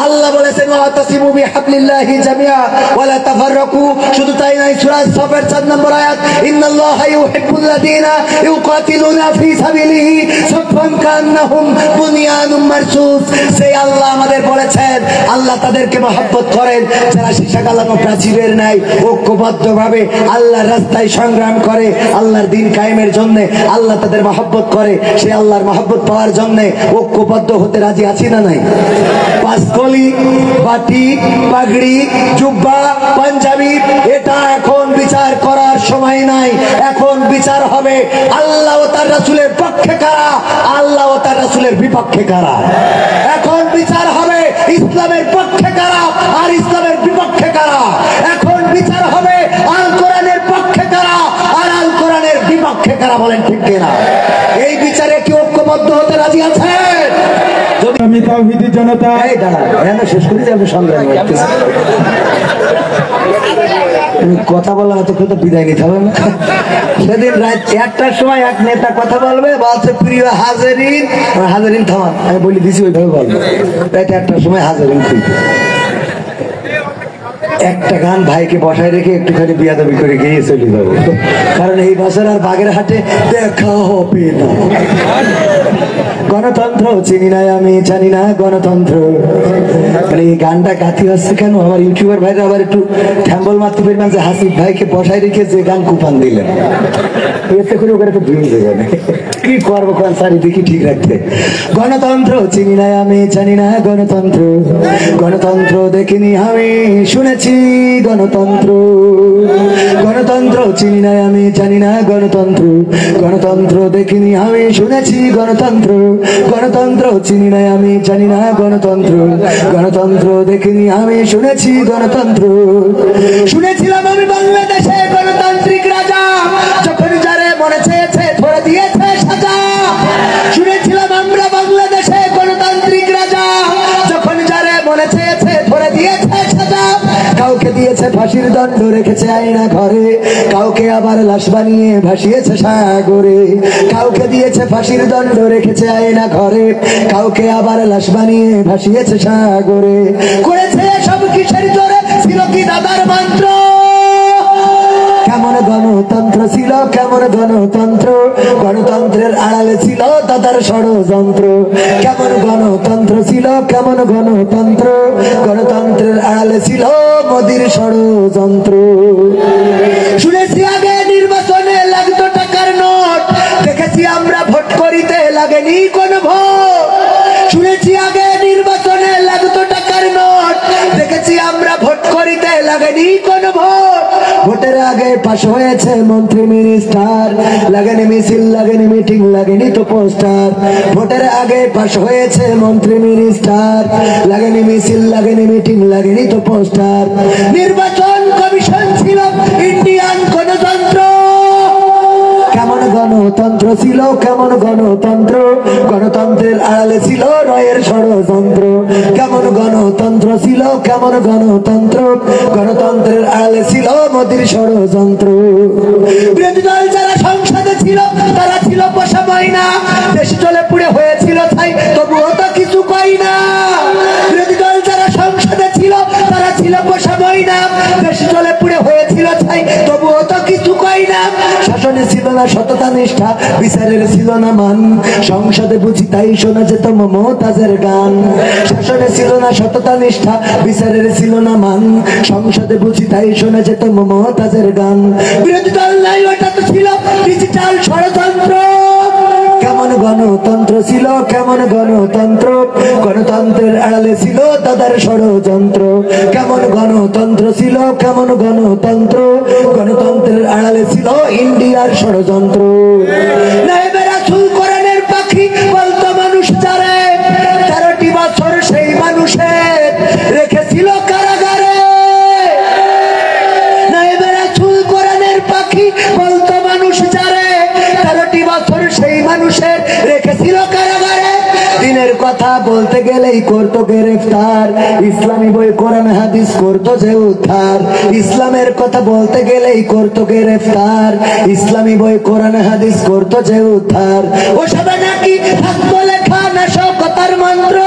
আল্লাহ বলেছেন ওয়াতাসিমু বিহাবলিল্লাহি জামিআ ওয়ালা তাফাররাকু। শুধু তাই নয়, সূরা সাফের 4 নম্বর আয়াত, ইন্নাল্লাহা ইউহিব্বুল্লাযীনা ইউকাতিলুনা ফি সাবিলিহি সাফফান কান্নাহুম বুনিয়ানুম মারসুস। সেই আল্লাহ আমাদের বলেছেন, আল্লাহ তাদেরকে মহব্বত করেন যারা সীসা গালানো প্রাচীরের ন্যায় ঐক্যবদ্ধভাবে আল্লাহর রাস্তায় সংগ্রাম করে, আল্লাহর দ্বীন কায়েমের জন্য। আল্লাহ তাদের মহব্বত করে। সেই আল্লাহর মহব্বত পাওয়ার জন্য ঐক্যবদ্ধ হতে রাজি আছি না নাই? পাঁচকলি, বাটি, পাগড়ি, জুব্বা, পাঞ্জাবি, এটা এখন বিচার করার সময় নাই। এখন বিচার হবে আল্লাহ ও তার রাসূলের পক্ষে কারা, আল্লাহ ও তার রাসূলের বিপক্ষে কারা। এখন বিচার হবে ইসলামের পক্ষে কারা আর ইসলামের বিপক্ষে কারা। এখন বিচার হবে আল কোরআনের পক্ষে কারা আর আল কোরআনের বিপক্ষে কারা। বলেন ঠিক কিনা? এই বিচারে কি ঐক্যবদ্ধ হতে রাজি আছেন? আমি তাওহীদি জনতা, এই দাঁড়া, শেষ করে যাবে সংগ্রাম। তুমি কথা বলা হয়তো কিন্তু বিদায় নিতে হবে না। সেদিন রাত 1টার সময় এক নেতা কথা বলবে, বলছে প্রিয় হাজারিন, হাজারিন থামান, আমি বলি দিছি ওইভাবে বলবো। রাত 1টার সময় হাজারিন খুলবে। একটা গান ভাইকে বসায় রেখে একটুখানি বিয়াদবি করে গিয়ে চলে যাবো, কারণ এই বছর আর বাগেরহাটে দেখা হবে না। গণতন্ত্র চিনি না আমি, জানি না গণতন্ত্র। মানে এই গানটা গাতি হচ্ছে কেন? আমার ইউটিউবার ভাইরা আবার একটু থ্যাম্বল মারতে পারবেন যে হাসিফ ভাইকে বসায় রেখে যে গান কুপান দিলেন, এতে করে ওখানে একটু ভিড় হয়ে যাবে। কি করবো কনসারি দেখি ঠিক রাখতে। গণতন্ত্র চিনি না আমি জানি না গণতন্ত্র, গণতন্ত্র দেখিনি আমি শুনেছি গণতন্ত্র, গণতন্ত্র চিনি না আমি জানি না গণতন্ত্র, গণতন্ত্র দেখিনি আমি শুনেছি গণতন্ত্র, গণতন্ত্র চিনি না আমি জানি না গণতন্ত্র, গণতন্ত্র দেখিনি আমি শুনেছি গণতন্ত্র। শুনেছিলাম আমি বাংলাদেশে গণতান্ত্রিক রাজা, যখন যারে মনে চেয়েছে ধরে দিয়েছে সাজা। শুনেছিলাম আমরা বাংলাদেশে গণতান্ত্রিক রাজা, যখন যারে মনে চেয়েছে ধরে দিয়েছে সাজা। কাউকে দিয়েছে ফাঁসির দণ্ড রেখেছে আয়না ঘরে, কাউকে আবার লাশ বানিয়ে ভাসিয়েছে সাগরে। কাউকে দিয়েছে ফাঁসির দণ্ড রেখেছে আয়না ঘরে, কাউকে আবার লাশ বানিয়ে ভাসিয়েছে সাগরে। করেছে সব কিসের জোরে, ছিল কি দাদার মন্ত্র? কেমন গণতন্ত্র ছিল, কেমন গণতন্ত্র, গণতন্ত্রের আড়ালে ছিল দাদার ষড়যন্ত্র। কেমন গণতন্ত্র ছিল, কেমন গণতন্ত্র, গণতন্ত্রের আড়ালে ছিল মোদির ষড়যন্ত্র। শুনেছি আগে নির্বাচনে লাগতো টাকার নোট, দেখেছি আমরা ভোট করিতে লাগেনি কোন ভোট। শুনেছি আগে নির্বাচনে লাগতো টাকার নোট, দেখেছি আমরা ভোট করিতে লাগেনি কোন ভোট। ভোটের আগে পাশ হয়েছে মন্ত্রী মিনিস্টার, লাগেনি মিছিল লাগেনি মিটিং লাগেনি তো পোস্টার। ভোটের আগে পাশ হয়েছে মন্ত্রী মিনিস্টার, লাগেনি মিছিল লাগেনি মিটিং লাগেনি তো পোস্টার। নির্বাচন কমিশন ছিল ইন্ডিয়ান গণতন্ত্র। কেমন গণতন্ত্র ছিল, কেমন গণতন্ত্র, গণতন্ত্রের আড়ালে ছিল রয়ের ষড়যন্ত্র। কেমন গণতন্ত্র ছিল, কেমন গণতন্ত্র, গণতন্ত্রের আড়ালে ছিল মোদির ষড়যন্ত্র। বিরোধী দল যারা সংসদে ছিল তারা ছিল পোষা ময়না, দেশ চলে পুড়ে হয়েছিল ছাই তবুও তো কিছু কই না। বিরোধী দল যারা সংসদে ছিল তারা ছিল পোষা ময়না, দেশ চলে পুড়ে হয়েছিল ছাই তবুও তো কিছু কই না। শাসনে ছিল না সততা নিষ্ঠা, বিচারের ছিল না মান, সংসদে বুঝি তাই শোনা যেত মমতাজের গান। শাসনে ছিল না সততা নিষ্ঠা, বিচারের ছিল না মান, সংসদে বুঝি তাই শোনা যেত মমতাজের গান। বিরোধী দল নাই ওটা তো ছিল ডিজিটাল ষড়যন্ত্র। কেমন গণতন্ত্র ছিল, কেমন গণতন্ত্র, গণতন্ত্রের আড়ালে ছিল দাদার ষড়যন্ত্র। কেমন গণতন্ত্র ছিল, কেমন গণতন্ত্র, গণতন্ত্রের আড়ালে ছিল ইন্ডিয়ার ষড়যন্ত্র। নায়েবে রাসূল কোরআনের পাখি বলতো মানুষ যারে, 13টি বছর সেই মানুষের রেখেছিল কারাগারে। নায়েবে রাসূল কোরআনের পাখি বলতো মানুষ যারে, 13টি বছর সেই মানুষের রেখেছিল কারাগারে। দিনের কথা বলতে গেলেই করতো গ্রেফতার, ইসলামী বই কোরআন হাদিস করতো যে উদ্ধার। ইসলামের কথা বলতে গেলেই করতো গ্রেফতার, ইসলামী বই কোরআন হাদিস করতো যে উদ্ধার। ও সবে নাকি থাকতো লেখা নাশকতার মন্ত্র।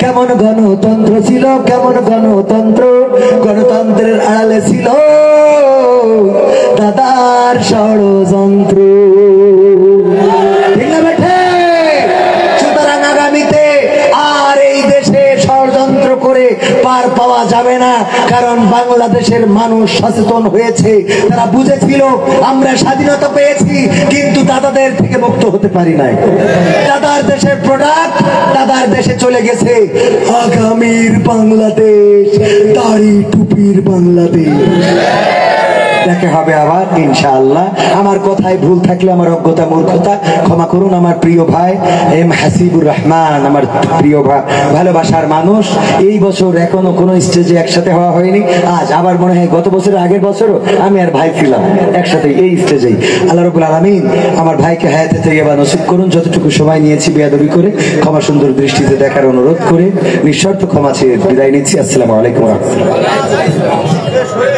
কেমন গণতন্ত্র ছিল, কেমন গণতন্ত্র, গণতন্ত্রের আড়ালে ছিল দাদার ষড়যন্ত্র। ঠিক না বেঠে? সুতরাং আগামীতে আর এই দেশে ষড়যন্ত্র করে পার পাওয়া যাবে না, কারণ বাংলাদেশের মানুষ সচেতন হয়েছে। তারা বুঝেছিল আমরা স্বাধীনতা পেয়েছি কিন্তু দাদাদের থেকে মুক্ত হতে পারি নাই। দাদার দেশের প্রোডাক্ট দাদার দেশে চলে গেছে। আগামীর বাংলাদেশ দাড়ি টুপির বাংলাদেশ। দেখা হবে আবার ইনশাআল্লাহ। আমার কথায় ভুল থাকলে আমার অজ্ঞতা মূর্খতা ক্ষমা করুন। আমার প্রিয় ভাই এম হাসিবুর রহমান, আমার প্রিয় ভালোবাসার মানুষ। এই বছর এখনো কোনো স্টেজে একসাথে হওয়া হয়নি। আজ আবার মনে হয় গত বছর আগের বছরও আমি আর ভাই ছিলাম একসাথে এই স্টেজেই। আল্লাহ রাব্বুল আলামিন আমার ভাইকে হায়াতে তাইয়্যিবা নসিব করুন। যতটুকু সময় নিয়েছি বেয়াদবি করে ক্ষমা সুন্দর দৃষ্টিতে দেখার অনুরোধ করে নিঃশর্ত ক্ষমা চেয়ে বিদায় নিচ্ছি। আসসালামু আলাইকুম ওয়া রাহমাতুল্লাহ।